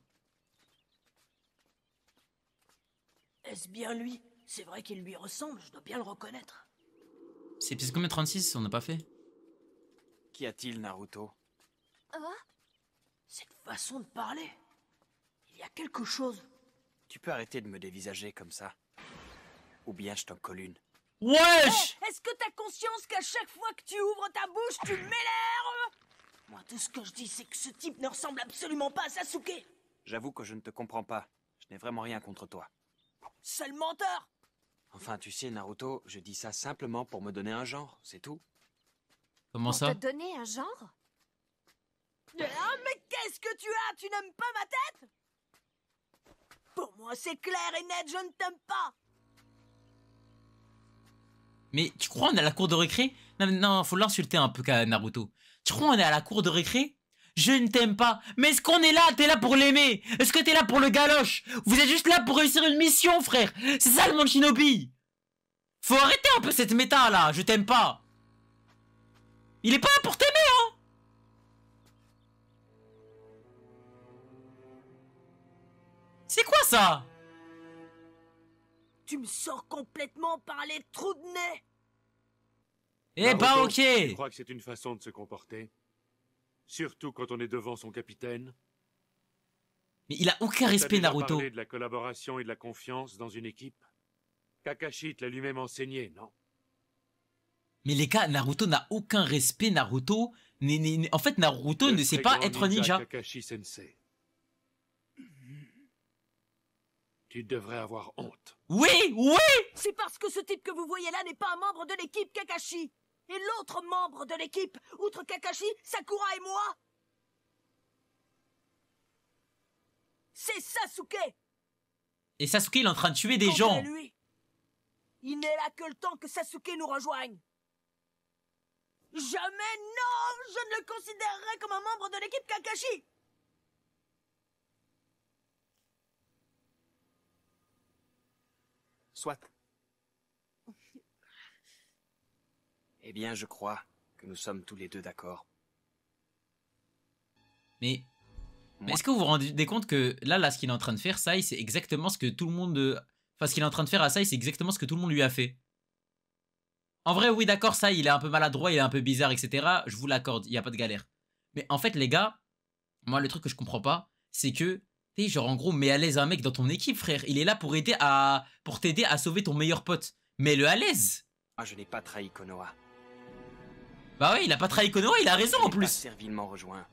[SPEAKER 1] Est-ce bien lui? C'est vrai qu'il lui ressemble, je dois bien le reconnaître.
[SPEAKER 2] C'est combien 36, on n'a pas fait?
[SPEAKER 13] Qu'y a-t-il, Naruto?
[SPEAKER 1] Cette façon de parler, il y a quelque chose.
[SPEAKER 13] Tu peux arrêter de me dévisager comme ça? Ou bien je t'en colle une.
[SPEAKER 2] Wesh!
[SPEAKER 1] Hey, est-ce que t'as conscience qu'à chaque fois que tu ouvres ta bouche, tu m'énerves? Moi, tout ce que je dis, c'est que ce type ne ressemble absolument pas à Sasuke.
[SPEAKER 13] J'avoue que je ne te comprends pas. Je n'ai vraiment rien contre toi.
[SPEAKER 1] Sale menteur!
[SPEAKER 13] Enfin, tu sais, Naruto, je dis ça simplement pour me donner un genre, c'est tout.
[SPEAKER 2] Comment ça?
[SPEAKER 6] Te donner un genre?
[SPEAKER 1] Ah, mais qu'est-ce que tu as? Tu n'aimes pas ma tête? Pour moi, c'est clair et net, je ne t'aime pas.
[SPEAKER 2] Mais tu crois on est à la cour de récré? Non, non, faut l'insulter un peu, Naruto. Tu crois on est à la cour de récré? Je ne t'aime pas. Mais est-ce qu'on est là? T'es là pour l'aimer? Est-ce que t'es là pour le galoche? Vous êtes juste là pour réussir une mission, frère. C'est ça le monde shinobi. Faut arrêter un peu cette méta, là. Je t'aime pas. Il est pas là pour t'aimer, hein. C'est quoi ça?
[SPEAKER 1] Tu me sors complètement par les trous de nez.
[SPEAKER 2] Eh bah ok.
[SPEAKER 19] Tu crois que c'est une façon de se comporter? Surtout quand on est devant son capitaine?
[SPEAKER 2] Mais il a aucun respect, Naruto.
[SPEAKER 19] Parler de la collaboration et de la confiance dans une équipe? Kakashi te l'a lui-même enseigné, non?
[SPEAKER 2] Mais les gars, Naruto n'a aucun respect, Naruto. En fait, Naruto ne sait pas être ninja.
[SPEAKER 19] Kakashi Sensei. Tu devrais avoir honte.
[SPEAKER 2] Oui, oui!
[SPEAKER 1] C'est parce que ce type que vous voyez là n'est pas un membre de l'équipe Kakashi. Et l'autre membre de l'équipe, outre Kakashi, Sakura et moi, c'est Sasuke.
[SPEAKER 2] Et Sasuke, il est en train de tuer des
[SPEAKER 1] Quant
[SPEAKER 2] gens.
[SPEAKER 1] à lui, il n'est là que le temps que Sasuke nous rejoigne. Jamais, non, je ne le considérerai comme un membre de l'équipe Kakashi.
[SPEAKER 13] Soit. Eh bien, je crois que nous sommes tous les deux d'accord.
[SPEAKER 2] Mais est-ce que vous vous rendez compte que là, ce qu'il est en train de faire, Sai, c'est exactement ce que tout le monde... Enfin, ce qu'il est en train de faire à Sai, c'est exactement ce que tout le monde lui a fait. En vrai, oui, d'accord, Sai, il est un peu maladroit, il est un peu bizarre, etc. Je vous l'accorde, il n'y a pas de galère. Mais en fait, les gars, moi, le truc que je comprends pas, c'est que T'es genre en gros, mets à l'aise un mec dans ton équipe, frère. Il est là pour aider à... pour t'aider à sauver ton meilleur pote. Mets-le à l'aise.
[SPEAKER 13] Moi, je n'ai pas trahi Konoha.
[SPEAKER 2] Bah ouais, il a pas trahi Konoha, il a raison en plus.
[SPEAKER 13] Servilement rejoint.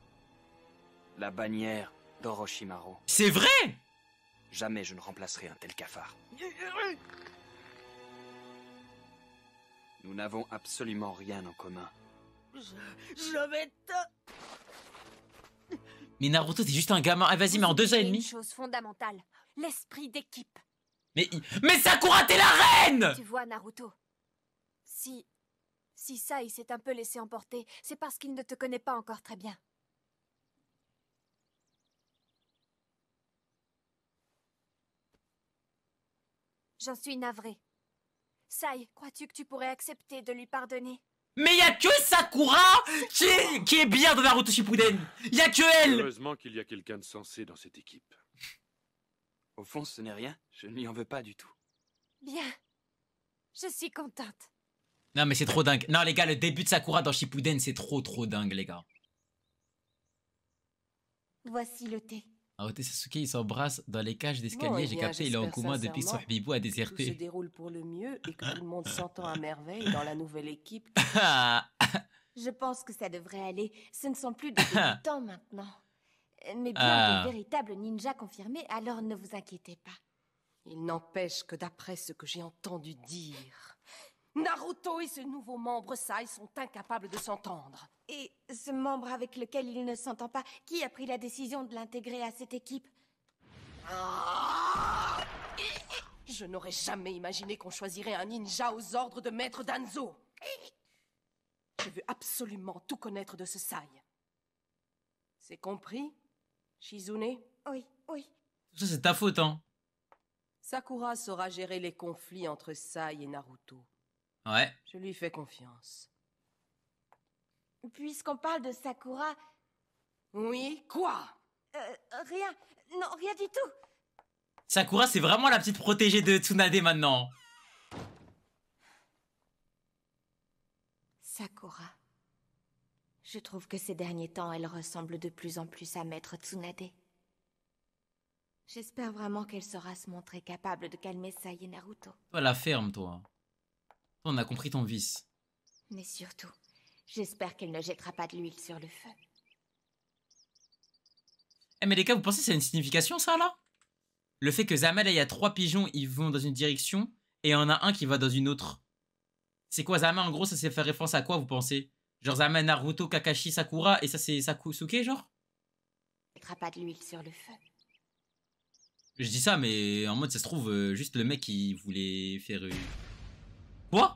[SPEAKER 13] La bannière d'Orochimaru.
[SPEAKER 2] C'est vrai.
[SPEAKER 13] Jamais je ne remplacerai un tel cafard. Nous n'avons absolument rien en commun.
[SPEAKER 1] Je vais te...
[SPEAKER 2] Mais Naruto, t'es juste un gamin. Ah, vas-y, mais en 2 ans et demi.
[SPEAKER 6] Une chose fondamentale, l'esprit d'équipe.
[SPEAKER 2] Mais Sakura, t'es la reine!
[SPEAKER 6] Tu vois, Naruto, si ça, il s'est un peu laissé emporter, c'est parce qu'il ne te connaît pas encore très bien. J'en suis navrée. Sai, crois-tu que tu pourrais accepter de lui pardonner?
[SPEAKER 2] Mais y a que Sakura qui est bien dans Naruto Shippuden. Y a que elle.
[SPEAKER 19] Heureusement qu'il y a quelqu'un de sensé dans cette équipe.
[SPEAKER 13] Au fond, ce n'est rien. Je ne lui en veux pas du tout.
[SPEAKER 6] Bien. Je suis contente.
[SPEAKER 2] Non mais c'est trop dingue. Non les gars, le début de Sakura dans Shippuden, c'est trop dingue les gars.
[SPEAKER 6] Voici le thé.
[SPEAKER 2] Naruto et Sasuke, ils s'embrassent dans les cages d'escalier.
[SPEAKER 8] Bon,
[SPEAKER 2] J'ai capté, il est en coma depuis son Bibou a
[SPEAKER 8] tout se
[SPEAKER 2] déserté.
[SPEAKER 8] déroule pour le mieux et que tout le monde s'entend à merveille dans la nouvelle équipe.
[SPEAKER 6] Je pense que ça devrait aller. Ce ne sont plus des débutants maintenant. Mais bien de véritables ninjas confirmés, alors ne vous inquiétez pas.
[SPEAKER 8] Il n'empêche que d'après ce que j'ai entendu dire, Naruto et ce nouveau membre Sai sont incapables de s'entendre.
[SPEAKER 6] Et ce membre avec lequel il ne s'entend pas, qui a pris la décision de l'intégrer à cette équipe?
[SPEAKER 8] Je n'aurais jamais imaginé qu'on choisirait un ninja aux ordres de Maître Danzo. Je veux absolument tout connaître de ce Sai. C'est compris, Shizune?
[SPEAKER 6] Oui, oui.
[SPEAKER 2] Ça c'est ta faute hein.
[SPEAKER 8] Sakura saura gérer les conflits entre Sai et Naruto.
[SPEAKER 2] Ouais.
[SPEAKER 8] Je lui fais confiance.
[SPEAKER 6] Puisqu'on parle de Sakura...
[SPEAKER 8] Oui, quoi?
[SPEAKER 6] Rien. Non, rien du tout.
[SPEAKER 2] Sakura, c'est vraiment la petite protégée de Tsunade maintenant.
[SPEAKER 6] Sakura. Je trouve que ces derniers temps, elle ressemble de plus en plus à Maître Tsunade. J'espère vraiment qu'elle saura se montrer capable de calmer Sai et Naruto.
[SPEAKER 2] Toi, la ferme, toi. On a compris ton vice.
[SPEAKER 6] Mais surtout, j'espère qu'elle ne jettera pas de l'huile sur le feu.
[SPEAKER 2] Eh mais les gars, vous pensez que c'est une signification ça là? Le fait que Zama, là, il y a 3 pigeons, ils vont dans une direction et il y en a un qui va dans une autre. C'est quoi Zama en gros, ça c'est faire référence à quoi vous pensez? Genre Zama, Naruto, Kakashi, Sakura et ça c'est Sakusuke genre?
[SPEAKER 6] Elle ne jettera pas de l'huile sur le feu.
[SPEAKER 2] Je dis ça mais en mode ça se trouve juste le mec qui voulait faire... Quoi?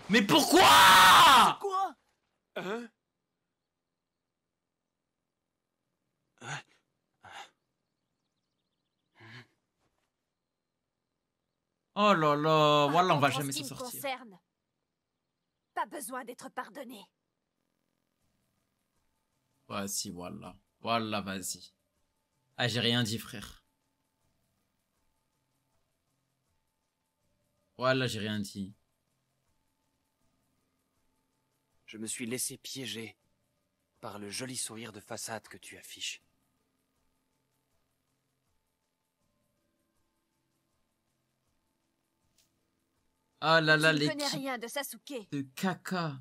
[SPEAKER 2] Mais pourquoi?
[SPEAKER 1] Quoi?
[SPEAKER 13] Hein?
[SPEAKER 2] Oh là là, voilà, on va
[SPEAKER 6] En
[SPEAKER 2] jamais
[SPEAKER 6] ce qui
[SPEAKER 2] s'en
[SPEAKER 6] me
[SPEAKER 2] sortir.
[SPEAKER 6] concerne, pas besoin d'être pardonné.
[SPEAKER 2] Vas-y, voilà. Voilà, vas-y. Ah, j'ai rien dit, frère. Voilà, j'ai rien dit.
[SPEAKER 13] Je me suis laissé piéger par le joli sourire de façade que tu affiches.
[SPEAKER 2] Ah là là,
[SPEAKER 6] Tu ne
[SPEAKER 2] les
[SPEAKER 6] connais rien de Sasuke.
[SPEAKER 2] de caca.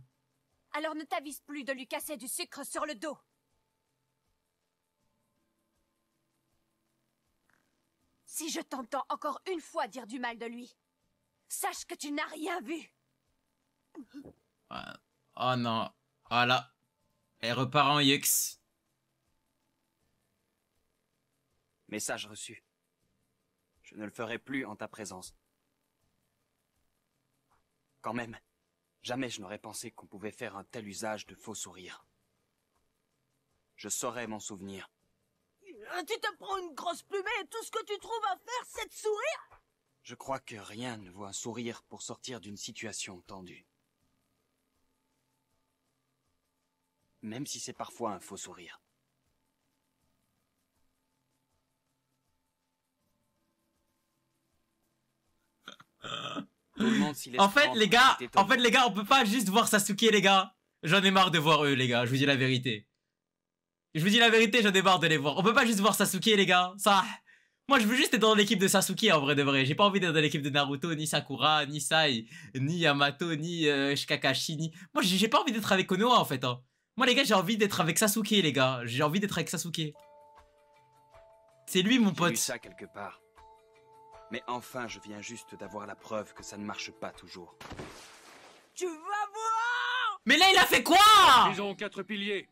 [SPEAKER 6] Alors ne t'avise plus de lui casser du sucre sur le dos. Si je t'entends encore une fois dire du mal de lui, sache que tu n'as rien vu.
[SPEAKER 2] Oh non. Voilà. Elle repart en yux.
[SPEAKER 13] Message reçu. Je ne le ferai plus en ta présence. Quand même, jamais je n'aurais pensé qu'on pouvait faire un tel usage de faux sourires. Je saurais m'en souvenir.
[SPEAKER 1] Tu te prends une grosse plumée et tout ce que tu trouves à faire, c'est de sourire?
[SPEAKER 13] Je crois que rien ne vaut un sourire pour sortir d'une situation tendue. Même si c'est parfois un faux sourire.
[SPEAKER 2] En fait, les gars, on peut pas juste voir Sasuke, les gars. J'en ai marre de voir eux, les gars. Je vous dis la vérité. Je vous dis la vérité, j'en ai marre de les voir. On peut pas juste voir Sasuke, les gars. Ça... Moi, je veux juste être dans l'équipe de Sasuke, en vrai de vrai. J'ai pas envie d'être dans l'équipe de Naruto, ni Sakura, ni Sai, ni Yamato, ni Kakashi, ni... Moi, j'ai pas envie d'être avec Konoha, en fait. Hein. Moi, les gars, j'ai envie d'être avec Sasuke, les gars. J'ai envie d'être avec Sasuke. C'est lui, mon pote.
[SPEAKER 13] J'ai lu ça quelque part. Mais enfin, je viens juste d'avoir la preuve que ça ne marche pas toujours.
[SPEAKER 1] Tu vas voir!
[SPEAKER 2] Mais là, il a fait quoi?
[SPEAKER 19] Ils ont 4 piliers.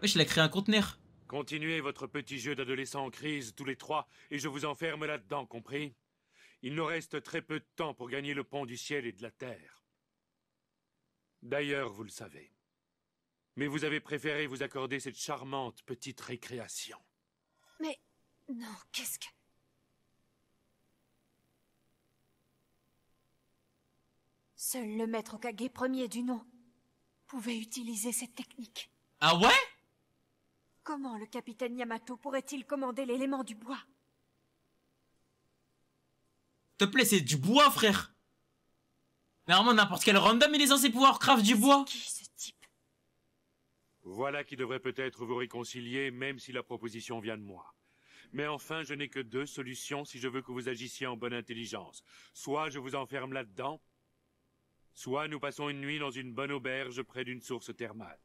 [SPEAKER 2] Wesh, il a créé un conteneur.
[SPEAKER 19] Continuez votre petit jeu d'adolescent en crise, tous les trois, et je vous enferme là-dedans, compris? Il nous reste très peu de temps pour gagner le pont du ciel et de la terre. D'ailleurs, vous le savez. Mais vous avez préféré vous accorder cette charmante petite récréation.
[SPEAKER 6] Mais... non, qu'est-ce que... Seul le maître Hokage premier du nom pouvait utiliser cette technique.
[SPEAKER 2] Ah ouais?
[SPEAKER 6] Comment le capitaine Yamato pourrait-il commander l'élément du bois?
[SPEAKER 2] S'il te plaît, c'est du bois, frère. Normalement, n'importe quel random, il est censé pouvoir craft du bois.
[SPEAKER 6] Qui ce type?
[SPEAKER 19] Voilà qui devrait peut-être vous réconcilier, même si la proposition vient de moi. Mais enfin, je n'ai que 2 solutions si je veux que vous agissiez en bonne intelligence. Soit je vous enferme là-dedans, soit nous passons une nuit dans une bonne auberge près d'une source thermale.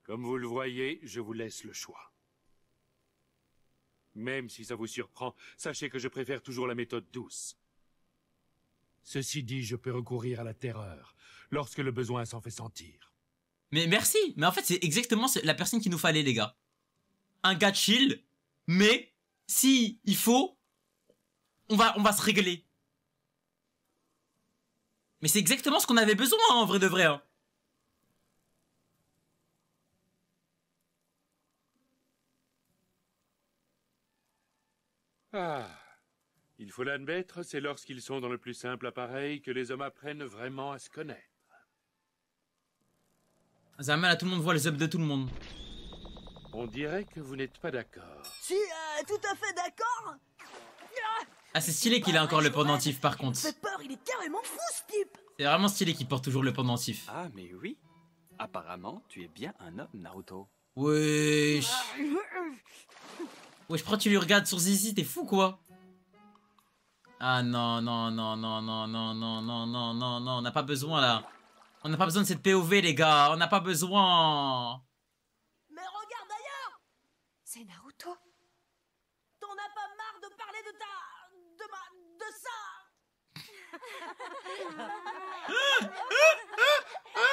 [SPEAKER 19] Comme vous le voyez, je vous laisse le choix. Même si ça vous surprend, sachez que je préfère toujours la méthode douce. Ceci dit, je peux recourir à la terreur, lorsque le besoin s'en fait sentir.
[SPEAKER 2] Mais merci. Mais en fait, c'est exactement la personne qu'il nous fallait, les gars. Un gars chill, mais si il faut, on va se régler. Mais c'est exactement ce qu'on avait besoin, hein, en vrai de vrai. Hein.
[SPEAKER 19] Ah, il faut l'admettre, c'est lorsqu'ils sont dans le plus simple appareil que les hommes apprennent vraiment à se connaître.
[SPEAKER 2] Zaman, là, tout le monde voit les up de tout le monde.
[SPEAKER 19] On dirait que vous n'êtes pas d'accord.
[SPEAKER 1] Si, tout à fait d'accord.
[SPEAKER 2] Ah, c'est stylé qu'il a encore le pendentif, par contre.
[SPEAKER 1] Il fait peur, il est carrément fou, ce type.
[SPEAKER 2] C'est vraiment stylé qu'il porte toujours le pendentif.
[SPEAKER 13] Ah, mais oui. Apparemment, tu es bien un homme, Naruto.
[SPEAKER 2] Wesh. Wesh, pourquoi tu lui regardes sur Zizi, t'es fou, quoi? Ah non, non, non, non, non, non, non, non, non, non, non, on n'a pas besoin, là. On n'a pas besoin de cette POV, les gars. On n'a pas besoin.
[SPEAKER 1] Mais regarde ailleurs.
[SPEAKER 6] C'est Naruto.
[SPEAKER 1] T'en as pas marre de parler de ça?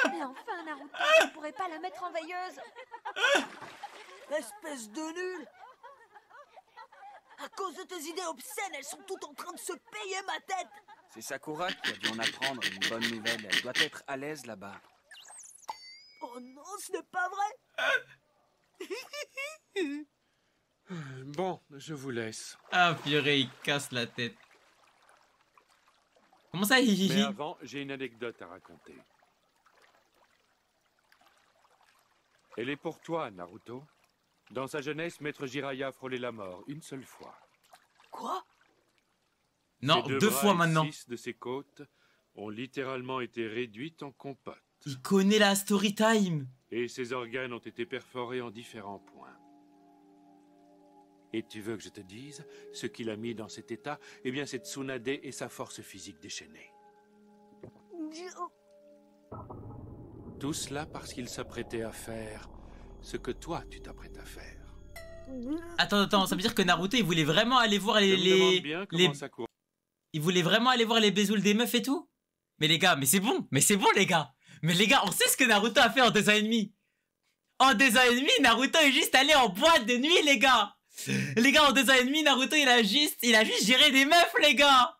[SPEAKER 6] Mais enfin, Naruto, tu pourrais pas la mettre en veilleuse?
[SPEAKER 1] Espèce de nul. À cause de tes idées obscènes, elles sont toutes en train de se payer ma tête.
[SPEAKER 13] C'est Sakura qui a dû en apprendre une bonne nouvelle. Elle doit être à l'aise là-bas.
[SPEAKER 1] Oh non, ce n'est pas vrai.
[SPEAKER 19] Bon, je vous laisse.
[SPEAKER 2] Ah, purée, il casse la tête. Comment ça, hihihi?
[SPEAKER 19] Mais avant, j'ai une anecdote à raconter. Elle est pour toi, Naruto. Dans sa jeunesse, Maître Jiraiya a frôlé la mort une seule fois.
[SPEAKER 1] Quoi?
[SPEAKER 2] Non, 2 fois maintenant.
[SPEAKER 19] 6 de ses côtes ont littéralement été réduites en compote.
[SPEAKER 2] Il connaît la story time.
[SPEAKER 19] Et ses organes ont été perforés en différents points. Et tu veux que je te dise ce qui l'a mis dans cet état? Eh bien, c'est Tsunade et sa force physique déchaînée. Tout cela parce qu'il s'apprêtait à faire ce que toi, tu t'apprêtes à faire.
[SPEAKER 2] Attends, ça veut dire que Naruto, il voulait vraiment aller voir Il voulait vraiment aller voir les besoules des meufs et tout? Mais les gars, mais c'est bon, les gars. Mais les gars, on sait ce que Naruto a fait en 2 ans et demi. En 2 ans et demi, Naruto est juste allé en boîte de nuit, les gars. Les gars, en 2 ans et demi, Naruto, il a juste géré des meufs, les gars.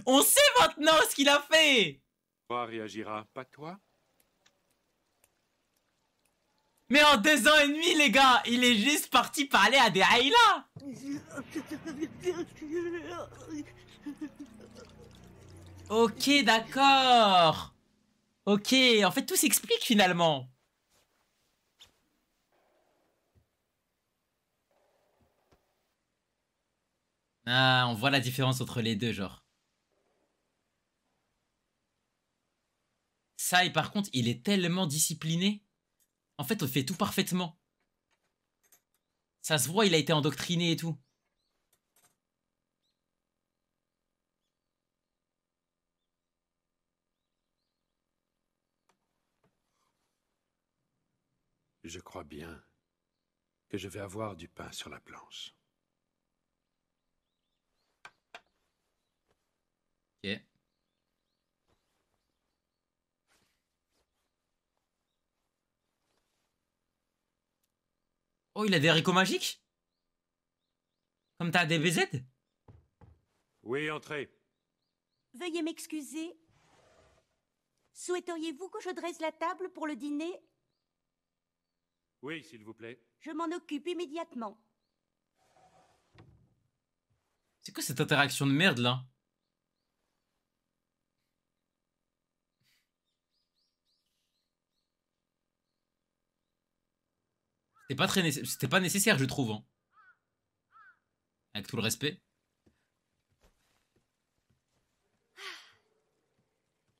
[SPEAKER 2] On sait maintenant ce qu'il a fait.
[SPEAKER 19] Toi réagira, pas toi?
[SPEAKER 2] Mais en 2 ans et demi, les gars, il est juste parti parler à des Ayla. Ok, d'accord. Ok, en fait, tout s'explique finalement. Ah, on voit la différence entre les deux, genre. Sai, par contre, il est tellement discipliné. En fait, on fait tout parfaitement. Ça se voit, il a été endoctriné et tout.
[SPEAKER 19] Je crois bien que je vais avoir du pain sur la planche.
[SPEAKER 2] Ok. Oh, il a des haricots magiques? Comme t'as des BZ?
[SPEAKER 19] Oui, entrez.
[SPEAKER 20] Veuillez m'excuser. Souhaiteriez-vous que je dresse la table pour le dîner?
[SPEAKER 19] Oui, s'il vous plaît.
[SPEAKER 20] Je m'en occupe immédiatement.
[SPEAKER 2] C'est quoi cette interaction de merde, là? C'était pas nécessaire, je trouve. Hein. Avec tout le respect.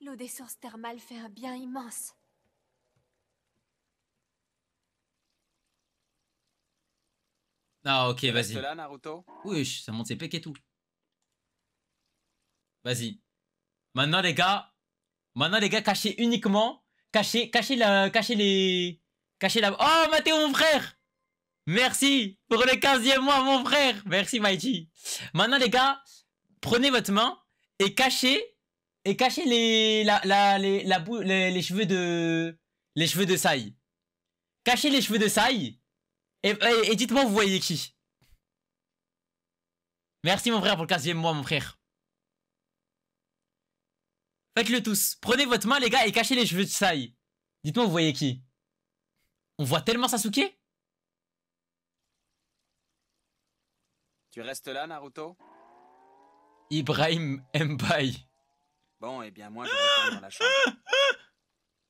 [SPEAKER 6] L'eau des sources thermales fait un bien immense.
[SPEAKER 2] Ah, ok, vas-y.
[SPEAKER 13] Reste là, Naruto?
[SPEAKER 2] Oui, ça monte ses pecs et tout. Vas-y. Maintenant, les gars, cachez uniquement. Cachez la... Oh, Mathéo, mon frère! Merci pour le 15e mois, mon frère! Merci, Mighty. Maintenant, les gars, prenez votre main et cachez les cheveux de... Les cheveux de Sai. Cachez les cheveux de Sai. Et dites-moi, vous voyez qui? Merci, mon frère, pour le 15e mois, mon frère. Faites-le tous. Prenez votre main, les gars, et cachez les cheveux de Sai. Dites-moi, vous voyez qui? On voit tellement Sasuke?
[SPEAKER 13] Tu restes là, Naruto?
[SPEAKER 2] Ibrahim Mbaye.
[SPEAKER 13] Bon, eh bien, moi, je retourne dans la chambre.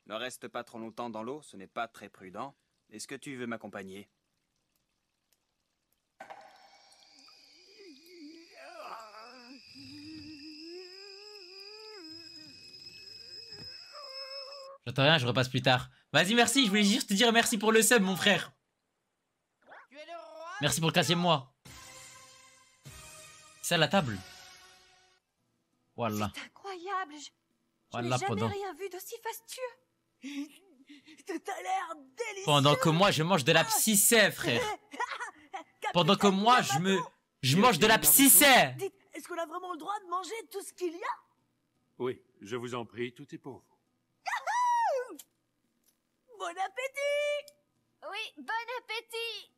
[SPEAKER 13] Ne reste pas trop longtemps dans l'eau, ce n'est pas très prudent. Est-ce que tu veux m'accompagner?
[SPEAKER 2] J'entends rien, je repasse plus tard. Vas-y, merci, je voulais juste te dire merci pour le sub, mon frère. Merci pour le 15e mois. C'est ça la table. Voilà.
[SPEAKER 6] C'est incroyable. Je
[SPEAKER 2] Voilà,
[SPEAKER 6] n'ai jamais rien vu d'aussi fastueux.
[SPEAKER 1] Tout a l'air délicieux.
[SPEAKER 2] Pendant que moi, je mange de la psycé, frère. Pendant que moi, je mange de la psycé.
[SPEAKER 1] Dites, est-ce qu'on a vraiment le droit de manger tout ce qu'il y a?
[SPEAKER 19] Oui, je vous en prie, tout est pour vous.
[SPEAKER 1] Bon appétit!
[SPEAKER 6] Oui, bon appétit!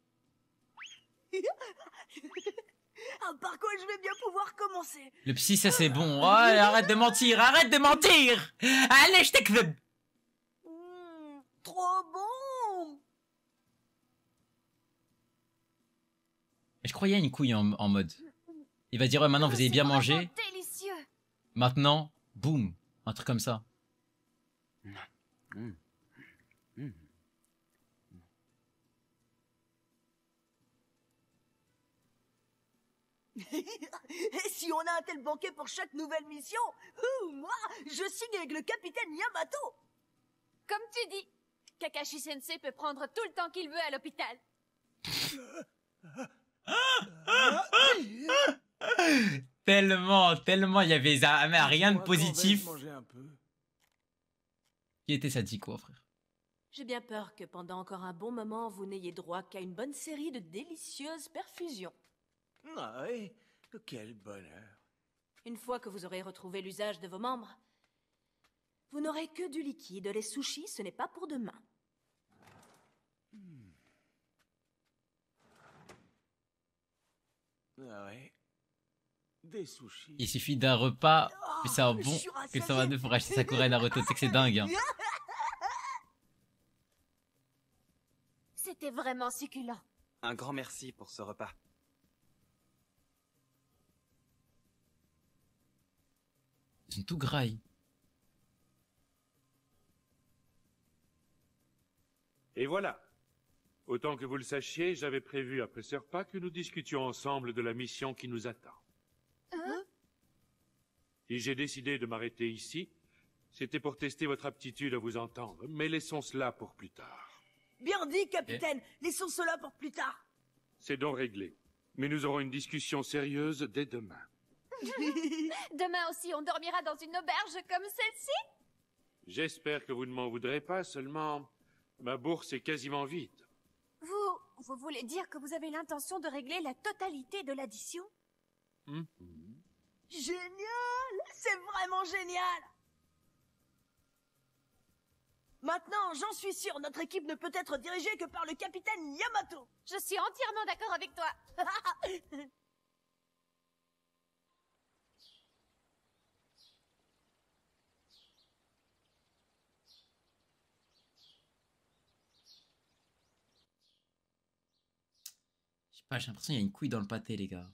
[SPEAKER 1] Par quoi je vais bien pouvoir commencer?
[SPEAKER 2] Le psy, ça c'est bon. Oh, arrête de mentir, arrête de mentir. Allez, je t'éclate.
[SPEAKER 1] Trop bon!
[SPEAKER 2] Je croyais à une couille en mode. Il va dire, ouais, maintenant vous avez bien mangé.
[SPEAKER 6] Délicieux.
[SPEAKER 2] Maintenant, boum. Un truc comme ça.
[SPEAKER 1] Et si on a un tel banquet pour chaque nouvelle mission, moi, je signe avec le capitaine Yamato.
[SPEAKER 6] Comme tu dis, Kakashi Sensei peut prendre tout le temps qu'il veut à l'hôpital.
[SPEAKER 2] Tellement, il y avait rien de positif. Qui était sadique, quoi, frère?
[SPEAKER 21] J'ai bien peur que pendant encore un bon moment, vous n'ayez droit qu'à une bonne série de délicieuses perfusions.
[SPEAKER 10] Ah oui, quel bonheur.
[SPEAKER 21] Une fois que vous aurez retrouvé l'usage de vos membres, vous n'aurez que du liquide. Les sushis, ce n'est pas pour demain.
[SPEAKER 10] Ah ouais. Des sushis.
[SPEAKER 2] Il suffit d'un repas, puis ça va bon, que ça va deux pour acheter Sakura et Naruto. Tu sais que c'est dingue, hein.
[SPEAKER 6] C'était vraiment succulent.
[SPEAKER 13] Un grand merci pour ce repas.
[SPEAKER 2] Ils sont tout grailles.
[SPEAKER 19] Et voilà. Autant que vous le sachiez, j'avais prévu après ce repas que nous discutions ensemble de la mission qui nous attend. Si j'ai décidé de m'arrêter ici, c'était pour tester votre aptitude à vous entendre, mais laissons cela pour plus tard.
[SPEAKER 1] Bien dit, capitaine. Laissons cela pour plus tard.
[SPEAKER 19] C'est donc réglé. Mais nous aurons une discussion sérieuse dès demain.
[SPEAKER 17] Demain aussi, on dormira dans une auberge comme celle-ci?
[SPEAKER 19] J'espère que vous ne m'en voudrez pas, seulement ma bourse est quasiment vide.
[SPEAKER 17] Vous voulez dire que vous avez l'intention de régler la totalité de l'addition?
[SPEAKER 1] Génial! C'est vraiment génial! Maintenant, j'en suis sûr, notre équipe ne peut être dirigée que par le capitaine Yamato.
[SPEAKER 17] Je suis entièrement d'accord avec toi.
[SPEAKER 2] Je sais pas, j'ai l'impression qu'il y a une couille dans le pâté, les gars.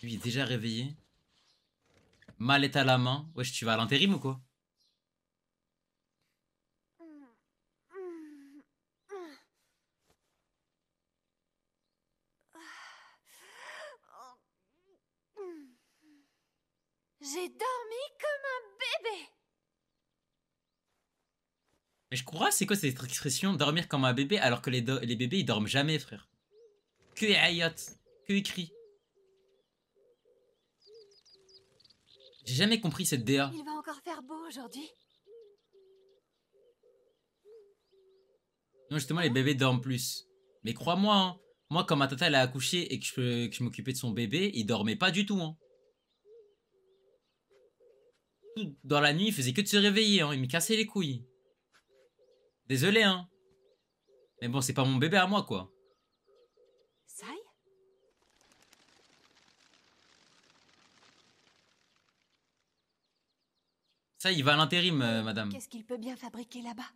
[SPEAKER 2] Lui est déjà réveillé. Mallette à la main. Wesh, tu vas à l'intérim ou quoi?
[SPEAKER 17] J'ai dormi comme un bébé.
[SPEAKER 2] Mais je crois, c'est quoi cette expression, dormir comme un bébé, alors que les bébés ils dorment jamais, frère. Que ayot, que écrit. J'ai jamais compris cette DA.
[SPEAKER 17] Il va encore faire beau aujourd'hui.
[SPEAKER 2] Non, justement, les bébés dorment plus. Mais crois-moi, hein, moi, quand ma tata elle a accouché et que je m'occupais de son bébé, il dormait pas du tout. Hein. Dans la nuit, il faisait que de se réveiller. Hein. Il me cassait les couilles. Désolé, hein. Mais bon, c'est pas mon bébé à moi, quoi.
[SPEAKER 17] Sai?
[SPEAKER 2] Ça, il va à l'intérim, madame.
[SPEAKER 17] Qu'est-ce qu'il peut bien fabriquer là-bas?